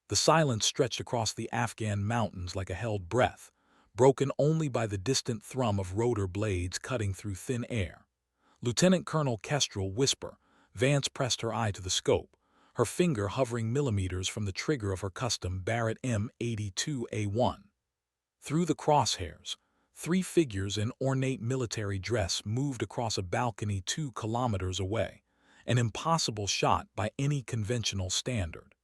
The silence stretched across the Afghan mountains like a held breath, broken only by the distant thrum of rotor blades cutting through thin air. Lieutenant Colonel Kestrel whisper. Vance pressed her eye to the scope, her finger hovering millimeters from the trigger of her custom Barrett M82A1. Through the crosshairs, three figures in ornate military dress moved across a balcony 2 kilometers away, an impossible shot by any conventional standard.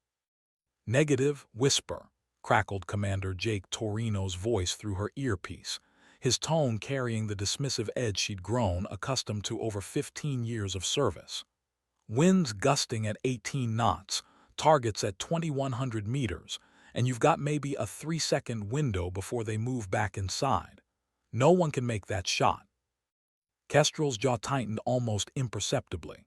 Negative, whisper, crackled Commander Jake Torino's voice through her earpiece, his tone carrying the dismissive edge she'd grown accustomed to over 15 years of service. Winds gusting at 18 knots, targets at 2,100 meters, and you've got maybe a 3-second window before they move back inside. No one can make that shot. Kestrel's jaw tightened almost imperceptibly.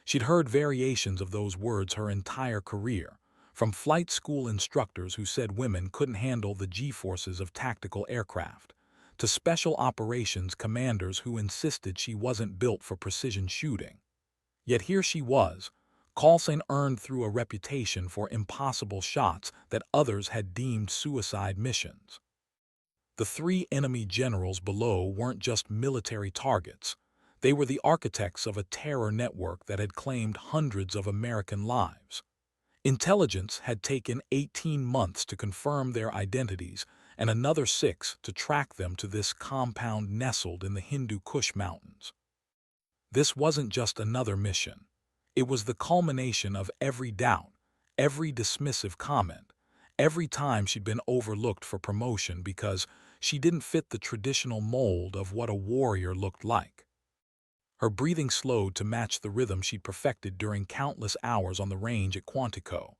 She'd heard variations of those words her entire career, from flight school instructors who said women couldn't handle the G-forces of tactical aircraft, to special operations commanders who insisted she wasn't built for precision shooting. Yet here she was, Coulson earned through a reputation for impossible shots that others had deemed suicide missions. The three enemy generals below weren't just military targets. They were the architects of a terror network that had claimed hundreds of American lives. Intelligence had taken 18 months to confirm their identities and another 6 to track them to this compound nestled in the Hindu Kush Mountains. This wasn't just another mission. It was the culmination of every doubt, every dismissive comment, every time she'd been overlooked for promotion because she didn't fit the traditional mold of what a warrior looked like. Her breathing slowed to match the rhythm she'd perfected during countless hours on the range at Quantico,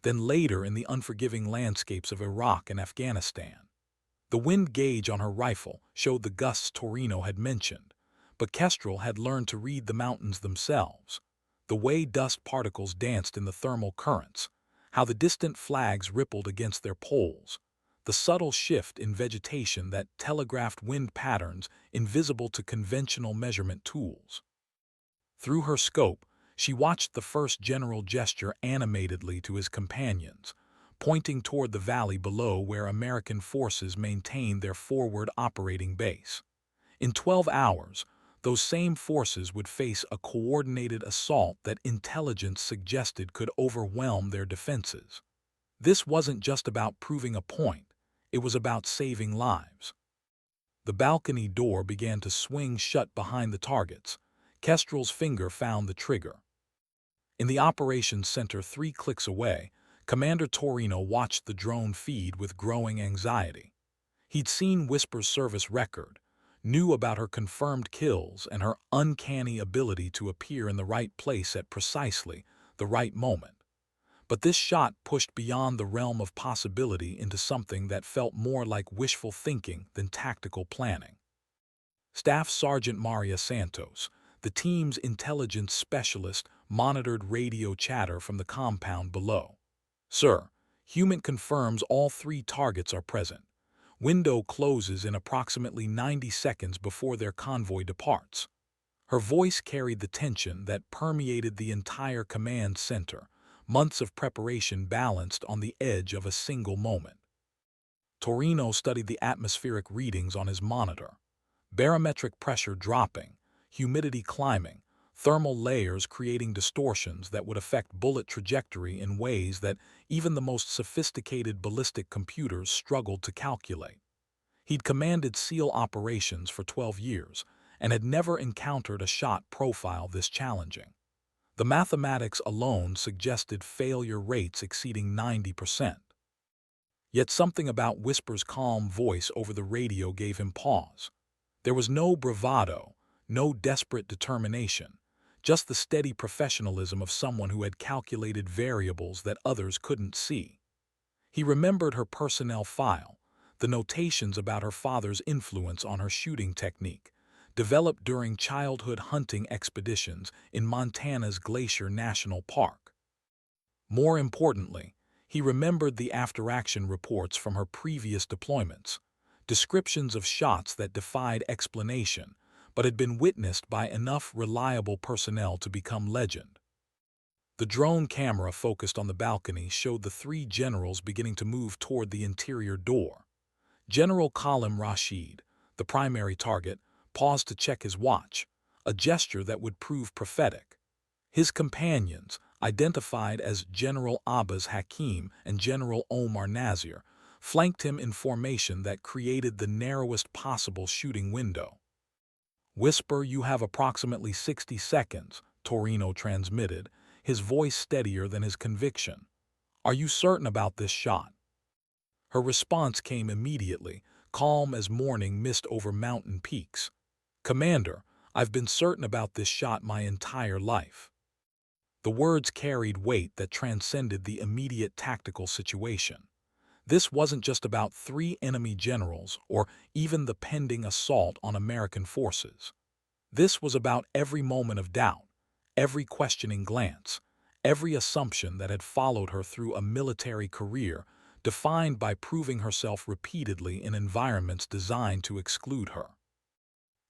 then later in the unforgiving landscapes of Iraq and Afghanistan. The wind gauge on her rifle showed the gusts Torino had mentioned, but Kestrel had learned to read the mountains themselves, the way dust particles danced in the thermal currents, how the distant flags rippled against their poles, the subtle shift in vegetation that telegraphed wind patterns invisible to conventional measurement tools. Through her scope, she watched the first general gesture animatedly to his companions, pointing toward the valley below where American forces maintained their forward operating base. In 12 hours, those same forces would face a coordinated assault that intelligence suggested could overwhelm their defenses. This wasn't just about proving a point, it was about saving lives. The balcony door began to swing shut behind the targets. Kestrel's finger found the trigger. In the operations center 3 clicks away, Commander Torino watched the drone feed with growing anxiety. He'd seen Whisper's service record, knew about her confirmed kills and her uncanny ability to appear in the right place at precisely the right moment. But this shot pushed beyond the realm of possibility into something that felt more like wishful thinking than tactical planning. Staff Sergeant Maria Santos, the team's intelligence specialist, monitored radio chatter from the compound below. "Sir, Human confirms all 3 targets are present. Window closes in approximately 90 seconds before their convoy departs." Her voice carried the tension that permeated the entire command center, months of preparation balanced on the edge of a single moment. Torino studied the atmospheric readings on his monitor. Barometric pressure dropping, humidity climbing, thermal layers creating distortions that would affect bullet trajectory in ways that even the most sophisticated ballistic computers struggled to calculate. He'd commanded SEAL operations for 12 years and had never encountered a shot profile this challenging. The mathematics alone suggested failure rates exceeding 90%. Yet something about Whisper's calm voice over the radio gave him pause. There was no bravado, no desperate determination, just the steady professionalism of someone who had calculated variables that others couldn't see. He remembered her personnel file, the notations about her father's influence on her shooting technique, developed during childhood hunting expeditions in Montana's Glacier National Park. More importantly, he remembered the after-action reports from her previous deployments, descriptions of shots that defied explanation, but had been witnessed by enough reliable personnel to become legend. The drone camera focused on the balcony showed the three generals beginning to move toward the interior door. General Khalim Rashid, the primary target, paused to check his watch, a gesture that would prove prophetic. His companions, identified as General Abbas Hakim and General Omar Nazir, flanked him in formation that created the narrowest possible shooting window. "Whisper, you have approximately 60 seconds, Torino transmitted, his voice steadier than his conviction. "Are you certain about this shot?" Her response came immediately, calm as morning mist over mountain peaks. "Commander, I've been certain about this shot my entire life." The words carried weight that transcended the immediate tactical situation. This wasn't just about three enemy generals or even the pending assault on American forces. This was about every moment of doubt, every questioning glance, every assumption that had followed her through a military career defined by proving herself repeatedly in environments designed to exclude her.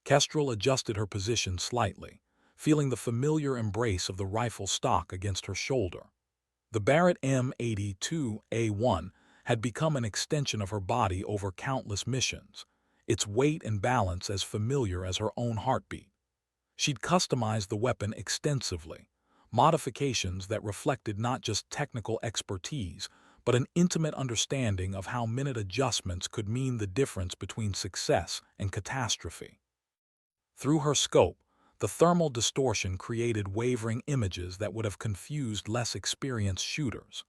Kestrel adjusted her position slightly, feeling the familiar embrace of the rifle stock against her shoulder. The Barrett M82A1 had become an extension of her body over countless missions, its weight and balance as familiar as her own heartbeat. She'd customized the weapon extensively, modifications that reflected not just technical expertise, but an intimate understanding of how minute adjustments could mean the difference between success and catastrophe. Through her scope, the thermal distortion created wavering images that would have confused less experienced shooters.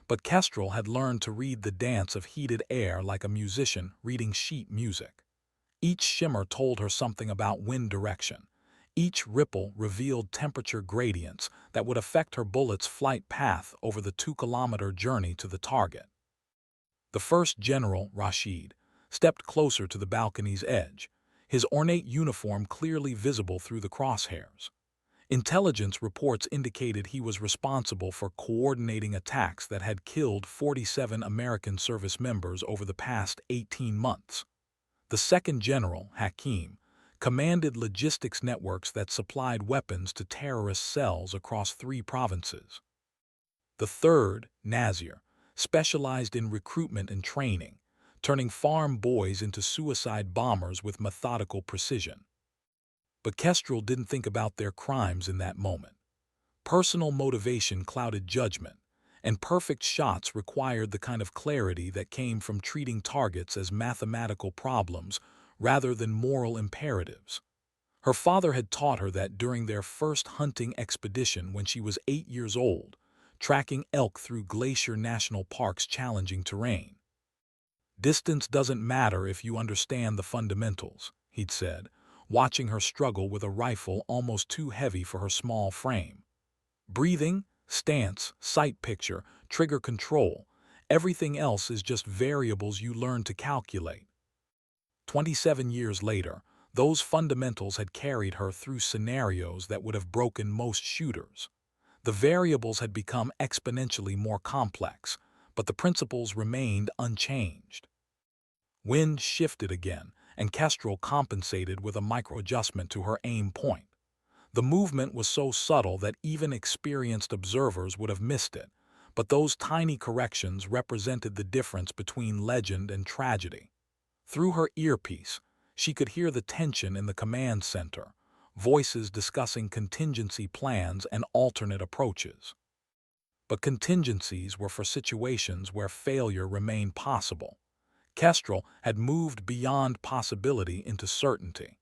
But Kestrel had learned to read the dance of heated air like a musician reading sheet music. Each shimmer told her something about wind direction. Each ripple revealed temperature gradients that would affect her bullet's flight path over the 2-kilometer journey to the target. The first general, Rashid, stepped closer to the balcony's edge, his ornate uniform clearly visible through the crosshairs. Intelligence reports indicated he was responsible for coordinating attacks that had killed 47 American service members over the past 18 months. The second general, Hakim, commanded logistics networks that supplied weapons to terrorist cells across 3 provinces. The third, Nazir, specialized in recruitment and training, turning farm boys into suicide bombers with methodical precision. But Kestrel didn't think about their crimes in that moment. Personal motivation clouded judgment, and perfect shots required the kind of clarity that came from treating targets as mathematical problems rather than moral imperatives. Her father had taught her that during their first hunting expedition when she was 8 years old, tracking elk through Glacier National Park's challenging terrain. "Distance doesn't matter if you understand the fundamentals," he'd said, watching her struggle with a rifle almost too heavy for her small frame. "Breathing, stance, sight picture, trigger control, everything else is just variables you learn to calculate." 27 years later, those fundamentals had carried her through scenarios that would have broken most shooters. The variables had become exponentially more complex, but the principles remained unchanged. Wind shifted again, and Kestrel compensated with a micro-adjustment to her aim point. The movement was so subtle that even experienced observers would have missed it, but those tiny corrections represented the difference between legend and tragedy. Through her earpiece, she could hear the tension in the command center, voices discussing contingency plans and alternate approaches. But contingencies were for situations where failure remained possible. Kestrel had moved beyond possibility into certainty.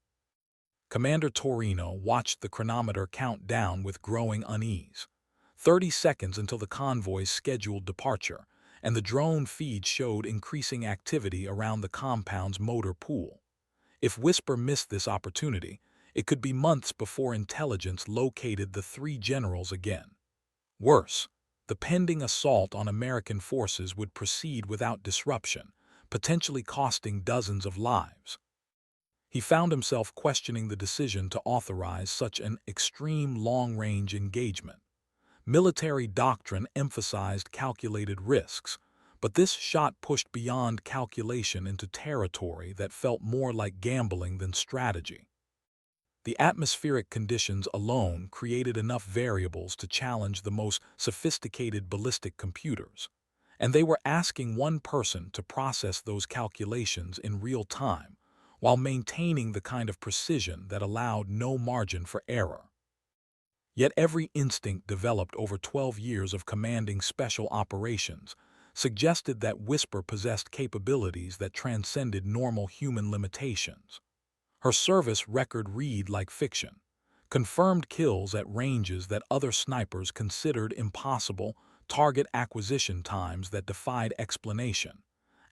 Commander Torino watched the chronometer count down with growing unease. 30 seconds until the convoy's scheduled departure, and the drone feed showed increasing activity around the compound's motor pool. If Whisper missed this opportunity, it could be months before intelligence located the 3 generals again. Worse, the pending assault on American forces would proceed without disruption, potentially costing dozens of lives. He found himself questioning the decision to authorize such an extreme long-range engagement. Military doctrine emphasized calculated risks, but this shot pushed beyond calculation into territory that felt more like gambling than strategy. The atmospheric conditions alone created enough variables to challenge the most sophisticated ballistic computers, and they were asking one person to process those calculations in real time while maintaining the kind of precision that allowed no margin for error. Yet every instinct developed over 12 years of commanding special operations suggested that Whisper possessed capabilities that transcended normal human limitations. Her service record read like fiction, confirmed kills at ranges that other snipers considered impossible, target acquisition times that defied explanation,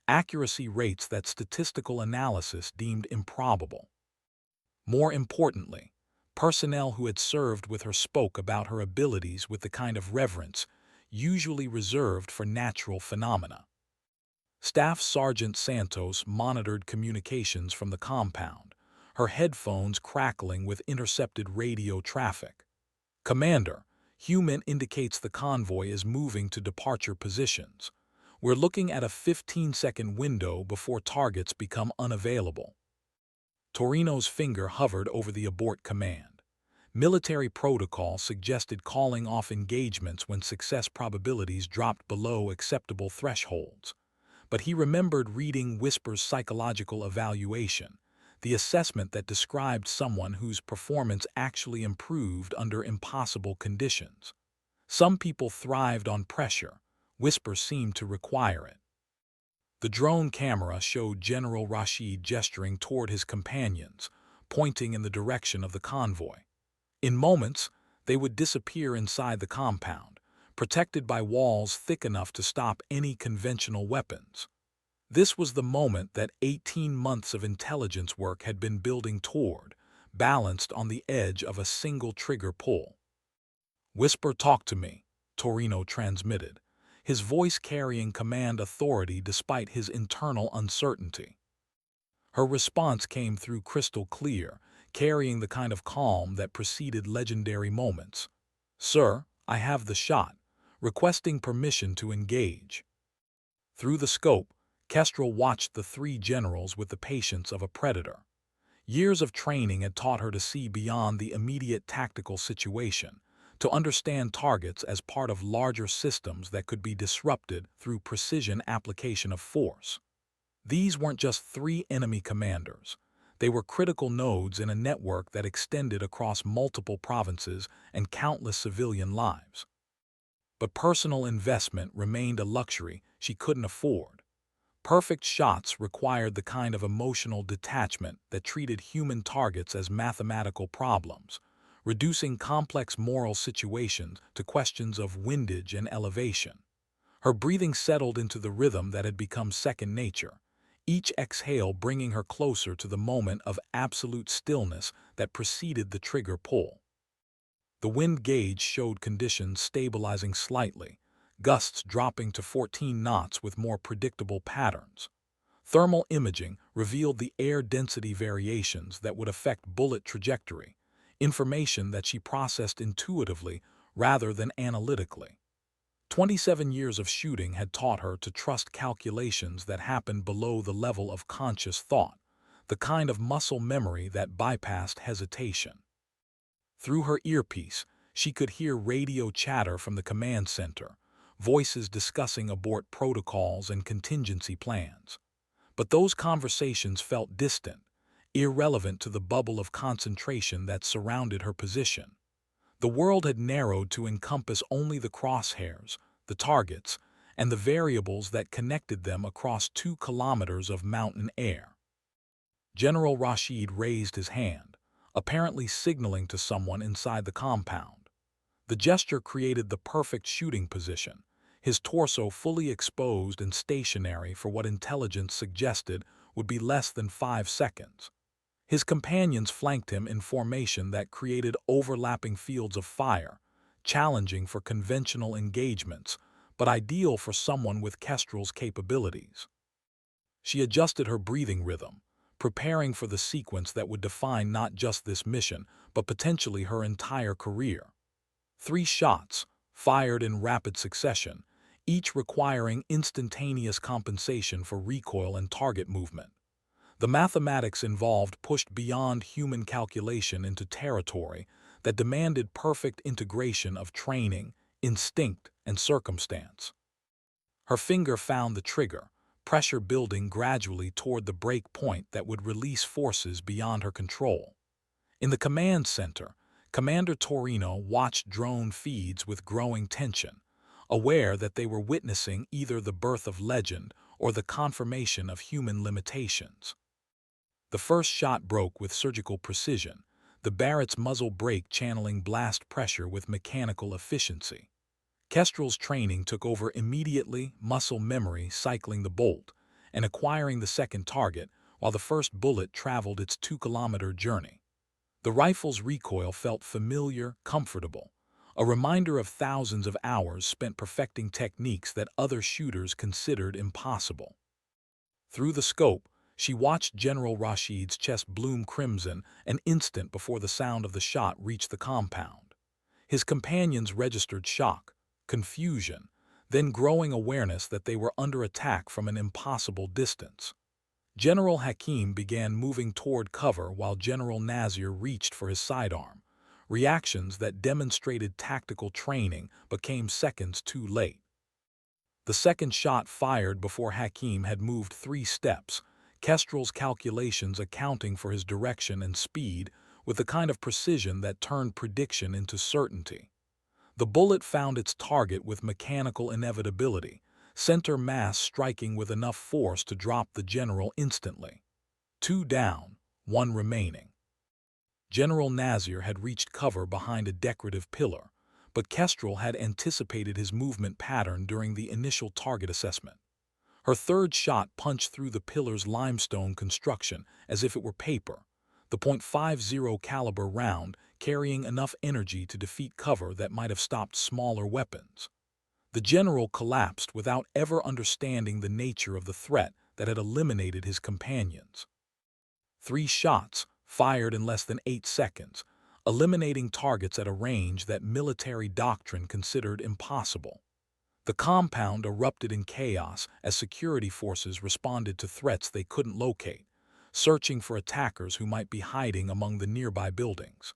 accuracy rates that statistical analysis deemed improbable. More importantly, personnel who had served with her spoke about her abilities with the kind of reverence usually reserved for natural phenomena. Staff Sergeant Santos monitored communications from the compound, her headphones crackling with intercepted radio traffic. "Commander, Human indicates the convoy is moving to departure positions. We're looking at a 15-second window before targets become unavailable." Torino's finger hovered over the abort command. Military protocol suggested calling off engagements when success probabilities dropped below acceptable thresholds. But he remembered reading Whisper's psychological evaluation, the assessment that described someone whose performance actually improved under impossible conditions. Some people thrived on pressure. Whisper seemed to require it. The drone camera showed General Rashid gesturing toward his companions, pointing in the direction of the convoy. In moments, they would disappear inside the compound, protected by walls thick enough to stop any conventional weapons. This was the moment that 18 months of intelligence work had been building toward, balanced on the edge of a single trigger pull. "Whisper, talk to me," Torino transmitted, his voice carrying command authority despite his internal uncertainty. Her response came through crystal clear, carrying the kind of calm that preceded legendary moments. "Sir, I have the shot, requesting permission to engage." Through the scope, Kestrel watched the three generals with the patience of a predator. Years of training had taught her to see beyond the immediate tactical situation, to understand targets as part of larger systems that could be disrupted through precision application of force. These weren't just three enemy commanders. They were critical nodes in a network that extended across multiple provinces and countless civilian lives. But personal investment remained a luxury she couldn't afford. Perfect shots required the kind of emotional detachment that treated human targets as mathematical problems, reducing complex moral situations to questions of windage and elevation. Her breathing settled into the rhythm that had become second nature, each exhale bringing her closer to the moment of absolute stillness that preceded the trigger pull. The wind gauge showed conditions stabilizing slightly, gusts dropping to 14 knots with more predictable patterns. Thermal imaging revealed the air density variations that would affect bullet trajectory, information that she processed intuitively rather than analytically. 27 years of shooting had taught her to trust calculations that happened below the level of conscious thought, the kind of muscle memory that bypassed hesitation. Through her earpiece, she could hear radio chatter from the command center, voices discussing abort protocols and contingency plans. But those conversations felt distant, irrelevant to the bubble of concentration that surrounded her position. The world had narrowed to encompass only the crosshairs, the targets, and the variables that connected them across 2 kilometers of mountain air. General Rashid raised his hand, apparently signaling to someone inside the compound. The gesture created the perfect shooting position, his torso fully exposed and stationary for what intelligence suggested would be less than 5 seconds. His companions flanked him in formation that created overlapping fields of fire, challenging for conventional engagements, but ideal for someone with Kestrel's capabilities. She adjusted her breathing rhythm, preparing for the sequence that would define not just this mission, but potentially her entire career. 3 shots, fired in rapid succession, each requiring instantaneous compensation for recoil and target movement. The mathematics involved pushed beyond human calculation into territory that demanded perfect integration of training, instinct, and circumstance. Her finger found the trigger, pressure building gradually toward the break point that would release forces beyond her control. In the command center, Commander Torino watched drone feeds with growing tension, aware that they were witnessing either the birth of legend or the confirmation of human limitations. The first shot broke with surgical precision, the Barrett's muzzle brake channeling blast pressure with mechanical efficiency. Kestrel's training took over immediately, muscle memory cycling the bolt and acquiring the second target while the first bullet traveled its 2-kilometer journey. The rifle's recoil felt familiar, comfortable, a reminder of thousands of hours spent perfecting techniques that other shooters considered impossible. Through the scope, she watched General Rashid's chest bloom crimson an instant before the sound of the shot reached the compound. His companions registered shock, confusion, then growing awareness that they were under attack from an impossible distance. General Hakim began moving toward cover while General Nazir reached for his sidearm, reactions that demonstrated tactical training but came seconds too late. The second shot fired before Hakim had moved 3 steps, Kestrel's calculations accounting for his direction and speed with the kind of precision that turned prediction into certainty. The bullet found its target with mechanical inevitability, center mass striking with enough force to drop the general instantly. 2 down, 1 remaining. General Nazir had reached cover behind a decorative pillar, but Kestrel had anticipated his movement pattern during the initial target assessment. Her third shot punched through the pillar's limestone construction as if it were paper, the .50 caliber round carrying enough energy to defeat cover that might have stopped smaller weapons. The general collapsed without ever understanding the nature of the threat that had eliminated his companions. 3 shots, fired in less than 8 seconds, eliminating targets at a range that military doctrine considered impossible. The compound erupted in chaos as security forces responded to threats they couldn't locate, searching for attackers who might be hiding among the nearby buildings.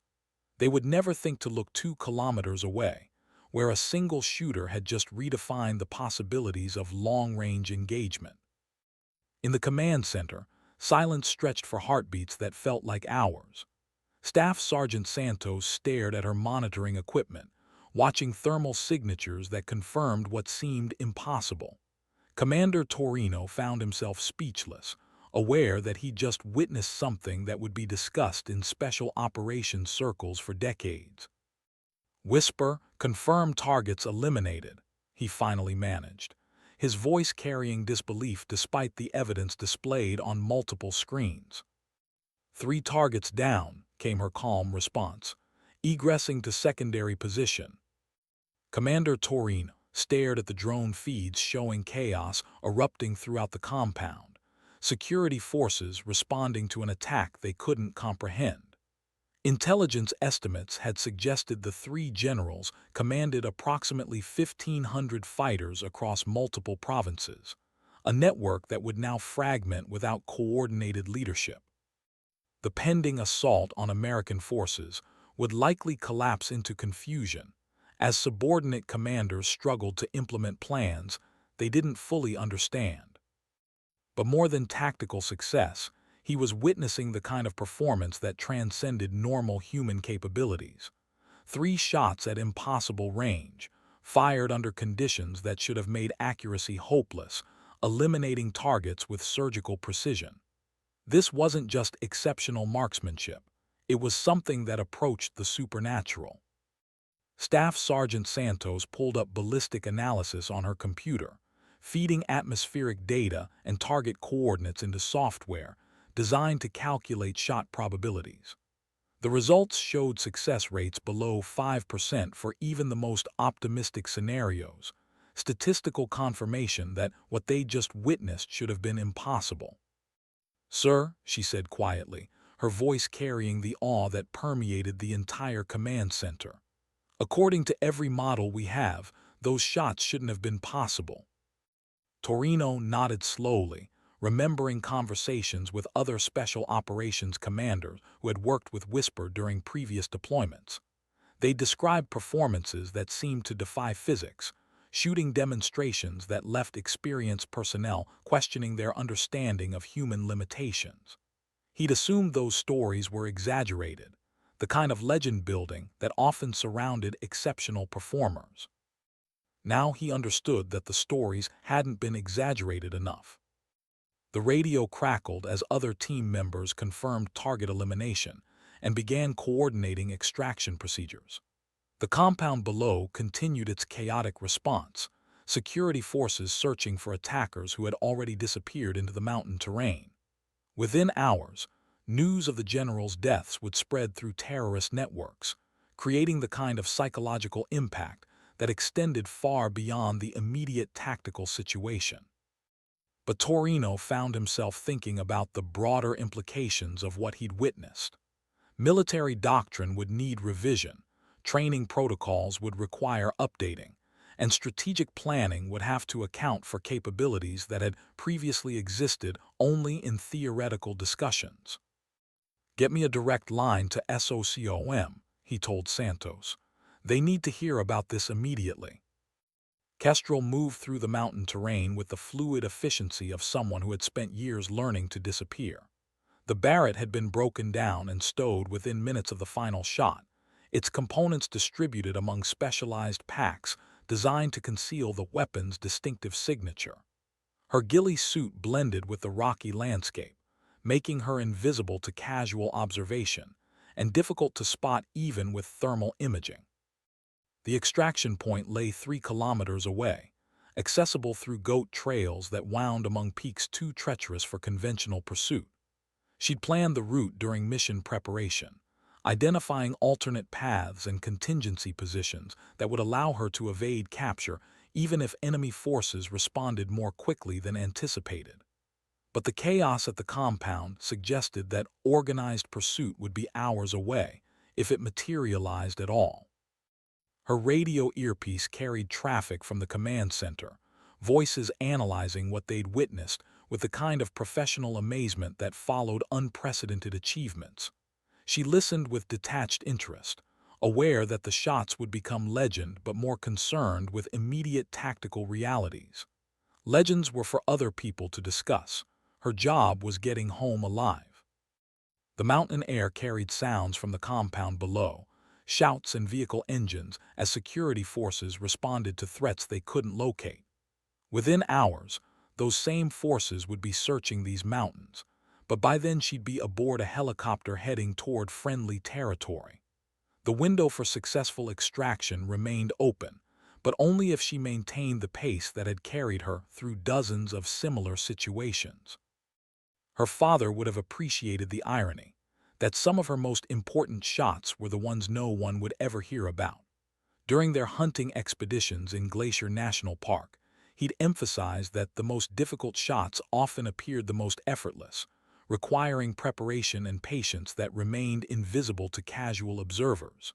They would never think to look 2 kilometers away, where a single shooter had just redefined the possibilities of long-range engagement. In the command center, silence stretched for heartbeats that felt like hours. Staff Sergeant Santos stared at her monitoring equipment, watching thermal signatures that confirmed what seemed impossible. Commander Torino found himself speechless, aware that he just witnessed something that would be discussed in special operations circles for decades. "Whisper, confirm targets eliminated," he finally managed, his voice carrying disbelief despite the evidence displayed on multiple screens. "3 targets down," came her calm response, egressing to secondary position. Commander Torino stared at the drone feeds showing chaos erupting throughout the compound, security forces responding to an attack they couldn't comprehend. Intelligence estimates had suggested the 3 generals commanded approximately 1,500 fighters across multiple provinces, a network that would now fragment without coordinated leadership. The pending assault on American forces would likely collapse into confusion, as subordinate commanders struggled to implement plans they didn't fully understand. But more than tactical success, he was witnessing the kind of performance that transcended normal human capabilities. 3 shots at impossible range, fired under conditions that should have made accuracy hopeless, eliminating targets with surgical precision. This wasn't just exceptional marksmanship, it was something that approached the supernatural. Staff Sergeant Santos pulled up ballistic analysis on her computer, feeding atmospheric data and target coordinates into software designed to calculate shot probabilities. The results showed success rates below 5% for even the most optimistic scenarios, statistical confirmation that what they just witnessed should have been impossible. "Sir," she said quietly, her voice carrying the awe that permeated the entire command center, "according to every model we have, those shots shouldn't have been possible." Torino nodded slowly, remembering conversations with other special operations commanders who had worked with Whisper during previous deployments. They described performances that seemed to defy physics, shooting demonstrations that left experienced personnel questioning their understanding of human limitations. He'd assumed those stories were exaggerated, the kind of legend building that often surrounded exceptional performers. Now he understood that the stories hadn't been exaggerated enough. The radio crackled as other team members confirmed target elimination and began coordinating extraction procedures. The compound below continued its chaotic response, security forces searching for attackers who had already disappeared into the mountain terrain. Within hours, news of the generals' deaths would spread through terrorist networks, creating the kind of psychological impact that extended far beyond the immediate tactical situation. But Torino found himself thinking about the broader implications of what he'd witnessed. Military doctrine would need revision, training protocols would require updating, and strategic planning would have to account for capabilities that had previously existed only in theoretical discussions. "Get me a direct line to SOCOM," he told Santos. "They need to hear about this immediately." Kestrel moved through the mountain terrain with the fluid efficiency of someone who had spent years learning to disappear. The Barrett had been broken down and stowed within minutes of the final shot, its components distributed among specialized packs designed to conceal the weapon's distinctive signature. Her ghillie suit blended with the rocky landscape, making her invisible to casual observation and difficult to spot even with thermal imaging. The extraction point lay 3 kilometers away, accessible through goat trails that wound among peaks too treacherous for conventional pursuit. She'd planned the route during mission preparation, identifying alternate paths and contingency positions that would allow her to evade capture even if enemy forces responded more quickly than anticipated. But the chaos at the compound suggested that organized pursuit would be hours away, if it materialized at all. Her radio earpiece carried traffic from the command center, voices analyzing what they'd witnessed with the kind of professional amazement that followed unprecedented achievements. She listened with detached interest, aware that the shots would become legend but more concerned with immediate tactical realities. Legends were for other people to discuss. Her job was getting home alive. The mountain air carried sounds from the compound below, shouts and vehicle engines as security forces responded to threats they couldn't locate. Within hours, those same forces would be searching these mountains, but by then she'd be aboard a helicopter heading toward friendly territory. The window for successful extraction remained open, but only if she maintained the pace that had carried her through dozens of similar situations. Her father would have appreciated the irony that some of her most important shots were the ones no one would ever hear about. During their hunting expeditions in Glacier National Park, he'd emphasized that the most difficult shots often appeared the most effortless, requiring preparation and patience that remained invisible to casual observers.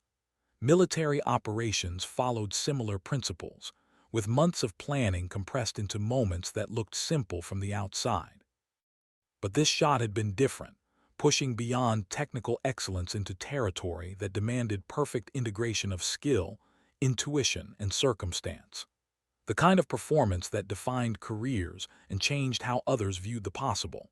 Military operations followed similar principles, with months of planning compressed into moments that looked simple from the outside. But this shot had been different, pushing beyond technical excellence into territory that demanded perfect integration of skill, intuition, and circumstance. The kind of performance that defined careers and changed how others viewed the possible.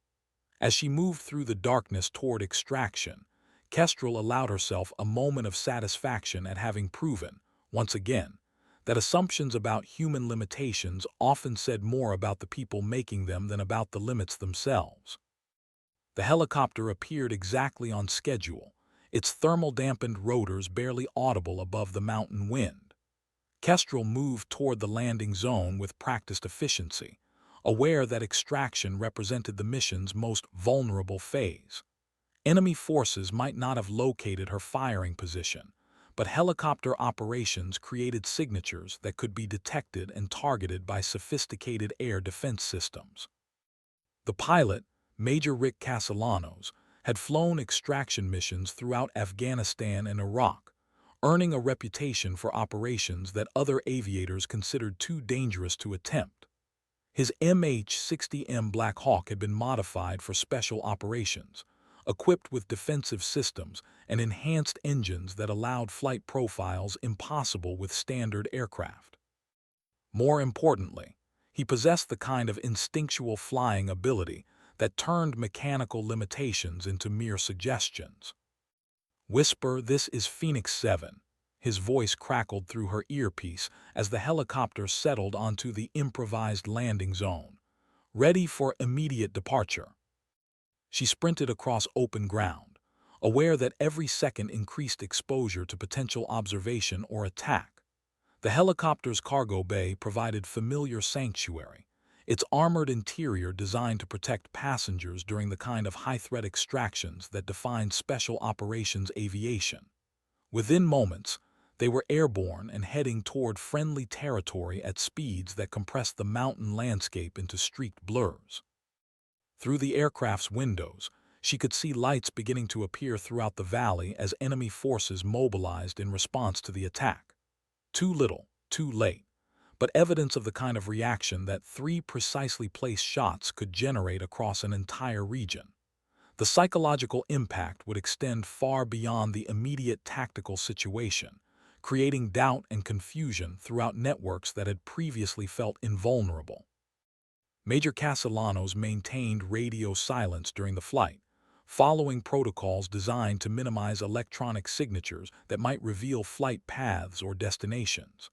As she moved through the darkness toward extraction, Kestrel allowed herself a moment of satisfaction at having proven, once again, that assumptions about human limitations often said more about the people making them than about the limits themselves. The helicopter appeared exactly on schedule, its thermal-dampened rotors barely audible above the mountain wind. Kestrel moved toward the landing zone with practiced efficiency, aware that extraction represented the mission's most vulnerable phase. Enemy forces might not have located her firing position, but helicopter operations created signatures that could be detected and targeted by sophisticated air defense systems. The pilot, Major Rick Castellanos, had flown extraction missions throughout Afghanistan and Iraq, earning a reputation for operations that other aviators considered too dangerous to attempt. His MH-60M Black Hawk had been modified for special operations, equipped with defensive systems and enhanced engines that allowed flight profiles impossible with standard aircraft. More importantly, he possessed the kind of instinctual flying ability that turned mechanical limitations into mere suggestions. "Whisper, this is Phoenix 7. His voice crackled through her earpiece as the helicopter settled onto the improvised landing zone, ready for immediate departure. She sprinted across open ground, aware that every second increased exposure to potential observation or attack. The helicopter's cargo bay provided familiar sanctuary, its armored interior designed to protect passengers during the kind of high-threat extractions that define special operations aviation. Within moments, they were airborne and heading toward friendly territory at speeds that compressed the mountain landscape into streaked blurs. Through the aircraft's windows, she could see lights beginning to appear throughout the valley as enemy forces mobilized in response to the attack. Too little, too late, but evidence of the kind of reaction that 3 precisely placed shots could generate across an entire region. The psychological impact would extend far beyond the immediate tactical situation, creating doubt and confusion throughout networks that had previously felt invulnerable. Major Castellanos maintained radio silence during the flight, following protocols designed to minimize electronic signatures that might reveal flight paths or destinations.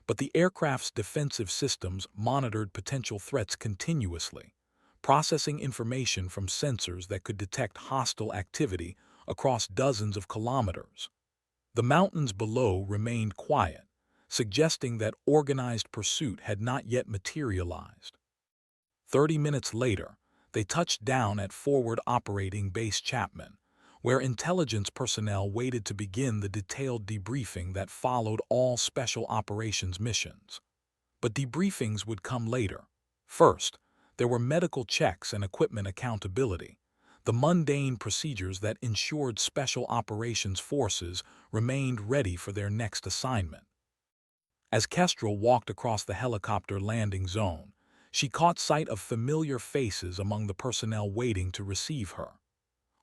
But the aircraft's defensive systems monitored potential threats continuously, processing information from sensors that could detect hostile activity across dozens of kilometers. The mountains below remained quiet, suggesting that organized pursuit had not yet materialized. 30 minutes later, they touched down at Forward Operating Base Chapman, where intelligence personnel waited to begin the detailed debriefing that followed all special operations missions. But debriefings would come later. First, there were medical checks and equipment accountability, the mundane procedures that ensured special operations forces remained ready for their next assignment. As Kestrel walked across the helicopter landing zone, she caught sight of familiar faces among the personnel waiting to receive her.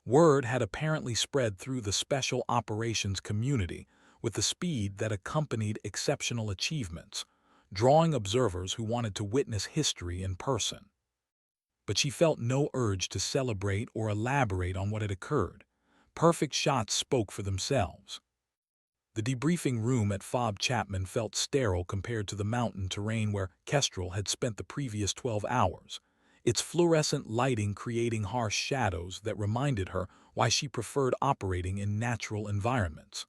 Word had apparently spread through the special operations community with the speed that accompanied exceptional achievements, drawing observers who wanted to witness history in person. But she felt no urge to celebrate or elaborate on what had occurred. Perfect shots spoke for themselves. The debriefing room at FOB Chapman felt sterile compared to the mountain terrain where Kestrel had spent the previous 12 hours, its fluorescent lighting creating harsh shadows that reminded her why she preferred operating in natural environments.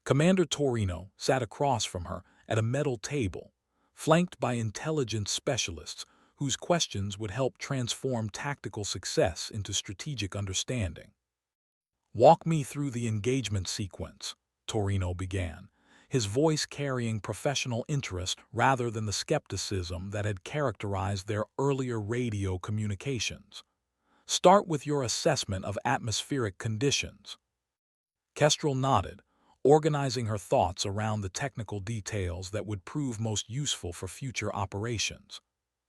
Commander Torino sat across from her at a metal table, flanked by intelligence specialists whose questions would help transform tactical success into strategic understanding. "Walk me through the engagement sequence," Torino began, his voice carrying professional interest rather than the skepticism that had characterized their earlier radio communications. "Start with your assessment of atmospheric conditions." Kestrel nodded, organizing her thoughts around the technical details that would prove most useful for future operations.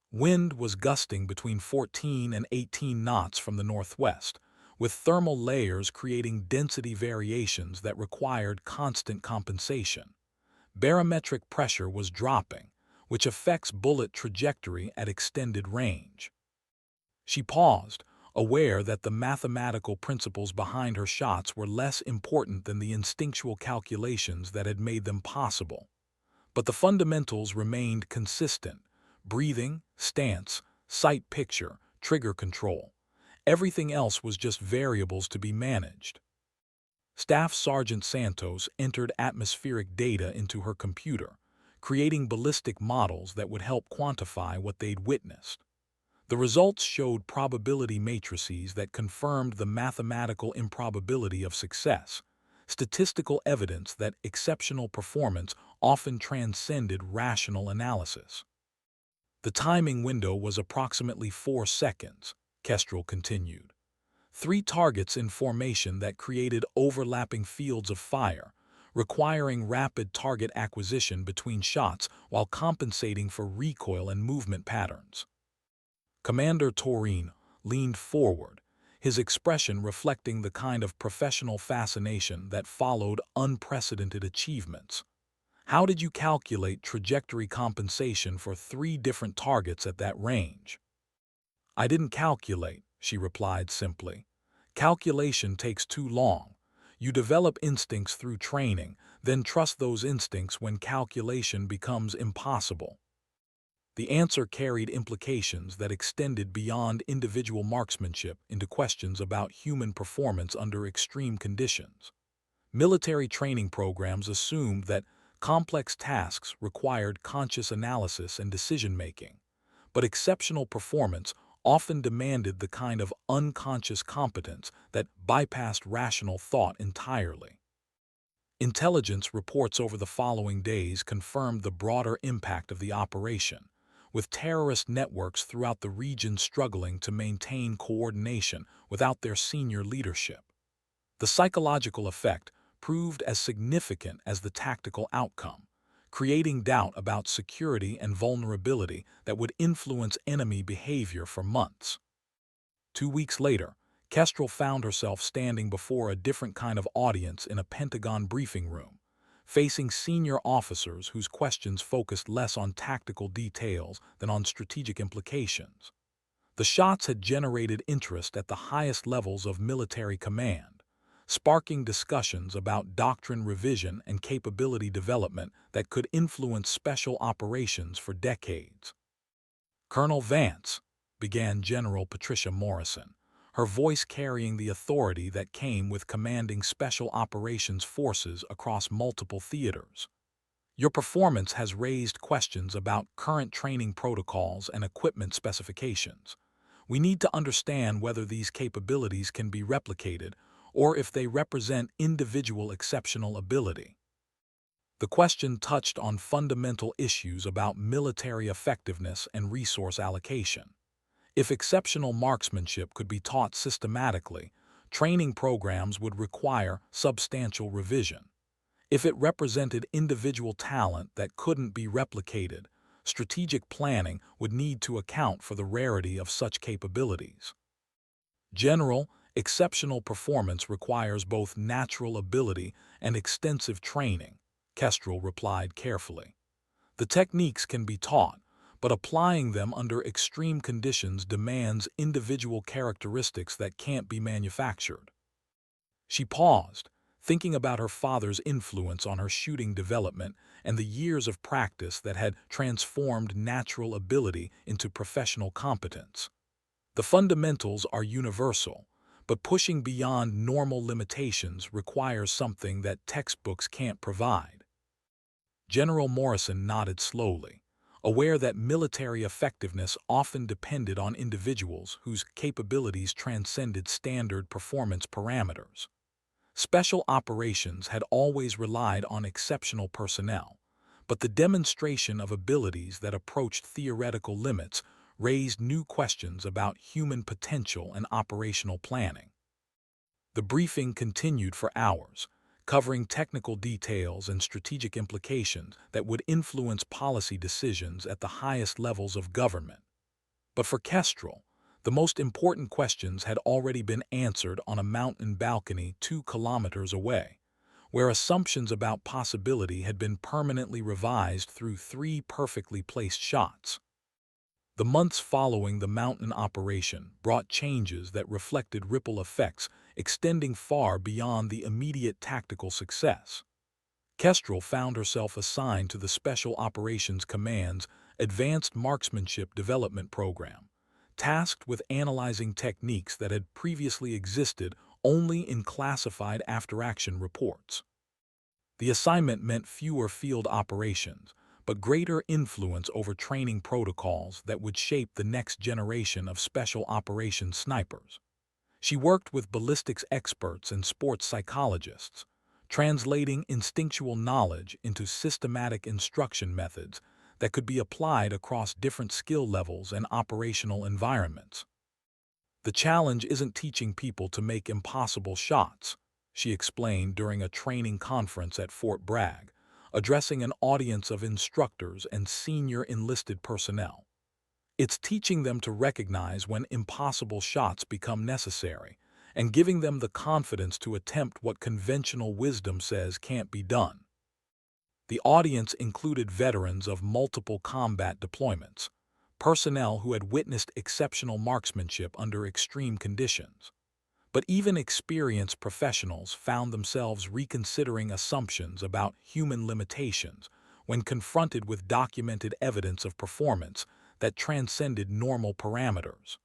Wind was gusting between 14 and 18 knots from the northwest, with thermal layers creating density variations that required constant compensation. Barometric pressure was dropping, which affects bullet trajectory at extended range. She paused, aware that the mathematical principles behind her shots were less important than the instinctual calculations that had made them possible. But the fundamentals remained consistent: breathing, stance, sight picture, trigger control. Everything else was just variables to be managed. Staff Sergeant Santos entered atmospheric data into her computer, creating ballistic models that would help quantify what they'd witnessed. The results showed probability matrices that confirmed the mathematical improbability of success, statistical evidence that exceptional performance often transcended rational analysis. The timing window was approximately 4 seconds, Kestrel continued. 3 targets in formation that created overlapping fields of fire, requiring rapid target acquisition between shots while compensating for recoil and movement patterns. Commander Taurine leaned forward, his expression reflecting the kind of professional fascination that followed unprecedented achievements. How did you calculate trajectory compensation for 3 different targets at that range? I didn't calculate, she replied simply. Calculation takes too long. You develop instincts through training, then trust those instincts when calculation becomes impossible. The answer carried implications that extended beyond individual marksmanship into questions about human performance under extreme conditions. Military training programs assumed that complex tasks required conscious analysis and decision-making, but exceptional performance often demanded the kind of unconscious competence that bypassed rational thought entirely. Intelligence reports over the following days confirmed the broader impact of the operation, with terrorist networks throughout the region struggling to maintain coordination without their senior leadership. The psychological effect proved as significant as the tactical outcome, creating doubt about security and vulnerability that would influence enemy behavior for months. 2 weeks later, Kestrel found herself standing before a different kind of audience in a Pentagon briefing room, facing senior officers whose questions focused less on tactical details than on strategic implications. The shots had generated interest at the highest levels of military command, sparking discussions about doctrine revision and capability development that could influence special operations for decades. "Colonel Vance," began General Patricia Morrison, her voice carrying the authority that came with commanding special operations forces across multiple theaters. "Your performance has raised questions about current training protocols and equipment specifications. We need to understand whether these capabilities can be replicated or if they represent individual exceptional ability." The question touched on fundamental issues about military effectiveness and resource allocation. If exceptional marksmanship could be taught systematically, training programs would require substantial revision. If it represented individual talent that couldn't be replicated, strategic planning would need to account for the rarity of such capabilities. "General, exceptional performance requires both natural ability and extensive training," Kestrel replied carefully. "The techniques can be taught, but applying them under extreme conditions demands individual characteristics that can't be manufactured." She paused, thinking about her father's influence on her shooting development and the years of practice that had transformed natural ability into professional competence. The fundamentals are universal, but pushing beyond normal limitations requires something that textbooks can't provide. General Morrison nodded slowly, aware that military effectiveness often depended on individuals whose capabilities transcended standard performance parameters. Special operations had always relied on exceptional personnel, but the demonstration of abilities that approached theoretical limits raised new questions about human potential and operational planning. The briefing continued for hours, covering technical details and strategic implications that would influence policy decisions at the highest levels of government. But for Kestrel, the most important questions had already been answered on a mountain balcony 2 kilometers away, where assumptions about possibility had been permanently revised through 3 perfectly placed shots. The months following the mountain operation brought changes that reflected ripple effects extending far beyond the immediate tactical success. Kestrel found herself assigned to the Special Operations Command's Advanced Marksmanship Development Program, tasked with analyzing techniques that had previously existed only in classified after-action reports. The assignment meant fewer field operations, but greater influence over training protocols that would shape the next generation of special operations snipers. She worked with ballistics experts and sports psychologists, translating instinctual knowledge into systematic instruction methods that could be applied across different skill levels and operational environments. "The challenge isn't teaching people to make impossible shots," she explained during a training conference at Fort Bragg, addressing an audience of instructors and senior enlisted personnel. It's teaching them to recognize when impossible shots become necessary and giving them the confidence to attempt what conventional wisdom says can't be done. The audience included veterans of multiple combat deployments, personnel who had witnessed exceptional marksmanship under extreme conditions. But even experienced professionals found themselves reconsidering assumptions about human limitations when confronted with documented evidence of performance that transcended normal parameters.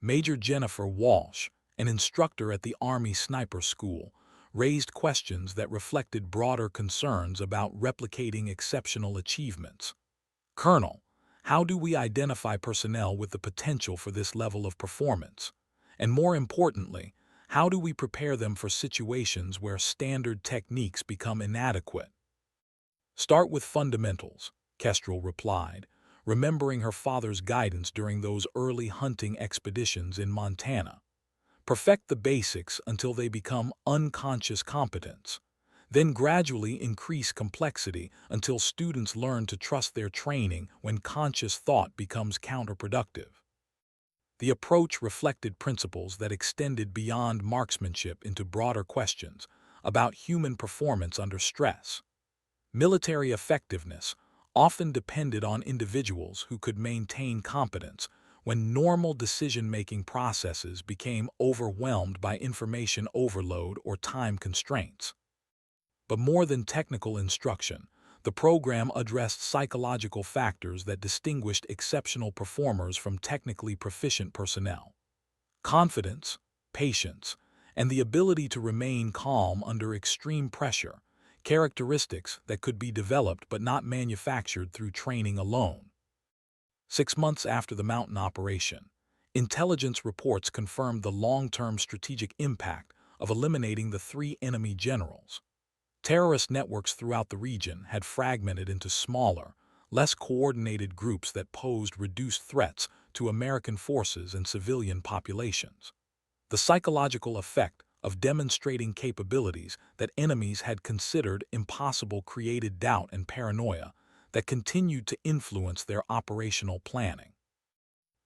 Major Jennifer Walsh, an instructor at the Army Sniper School, raised questions that reflected broader concerns about replicating exceptional achievements. Colonel, how do we identify personnel with the potential for this level of performance? And more importantly, how do we prepare them for situations where standard techniques become inadequate? Start with fundamentals, Kestrel replied, remembering her father's guidance during those early hunting expeditions in Montana. Perfect the basics until they become unconscious competence. Then gradually increase complexity until students learn to trust their training when conscious thought becomes counterproductive. The approach reflected principles that extended beyond marksmanship into broader questions about human performance under stress. Military effectiveness often depended on individuals who could maintain competence when normal decision-making processes became overwhelmed by information overload or time constraints. But more than technical instruction, the program addressed psychological factors that distinguished exceptional performers from technically proficient personnel. Confidence, patience, and the ability to remain calm under extreme pressure, characteristics that could be developed but not manufactured through training alone. 6 months after the mountain operation, intelligence reports confirmed the long-term strategic impact of eliminating the 3 enemy generals. Terrorist networks throughout the region had fragmented into smaller, less coordinated groups that posed reduced threats to American forces and civilian populations. The psychological effect of demonstrating capabilities that enemies had considered impossible created doubt and paranoia that continued to influence their operational planning.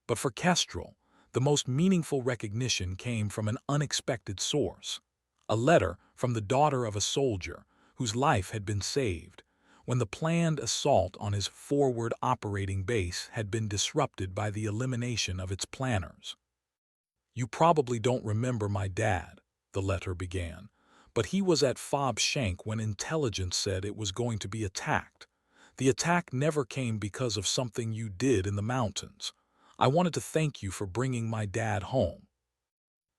But for Kestrel, the most meaningful recognition came from an unexpected source, a letter from the daughter of a soldier whose life had been saved when the planned assault on his forward operating base had been disrupted by the elimination of its planners. "You probably don't remember my dad," the letter began, "but he was at Fob Shank when intelligence said it was going to be attacked. The attack never came because of something you did in the mountains. I wanted to thank you for bringing my dad home."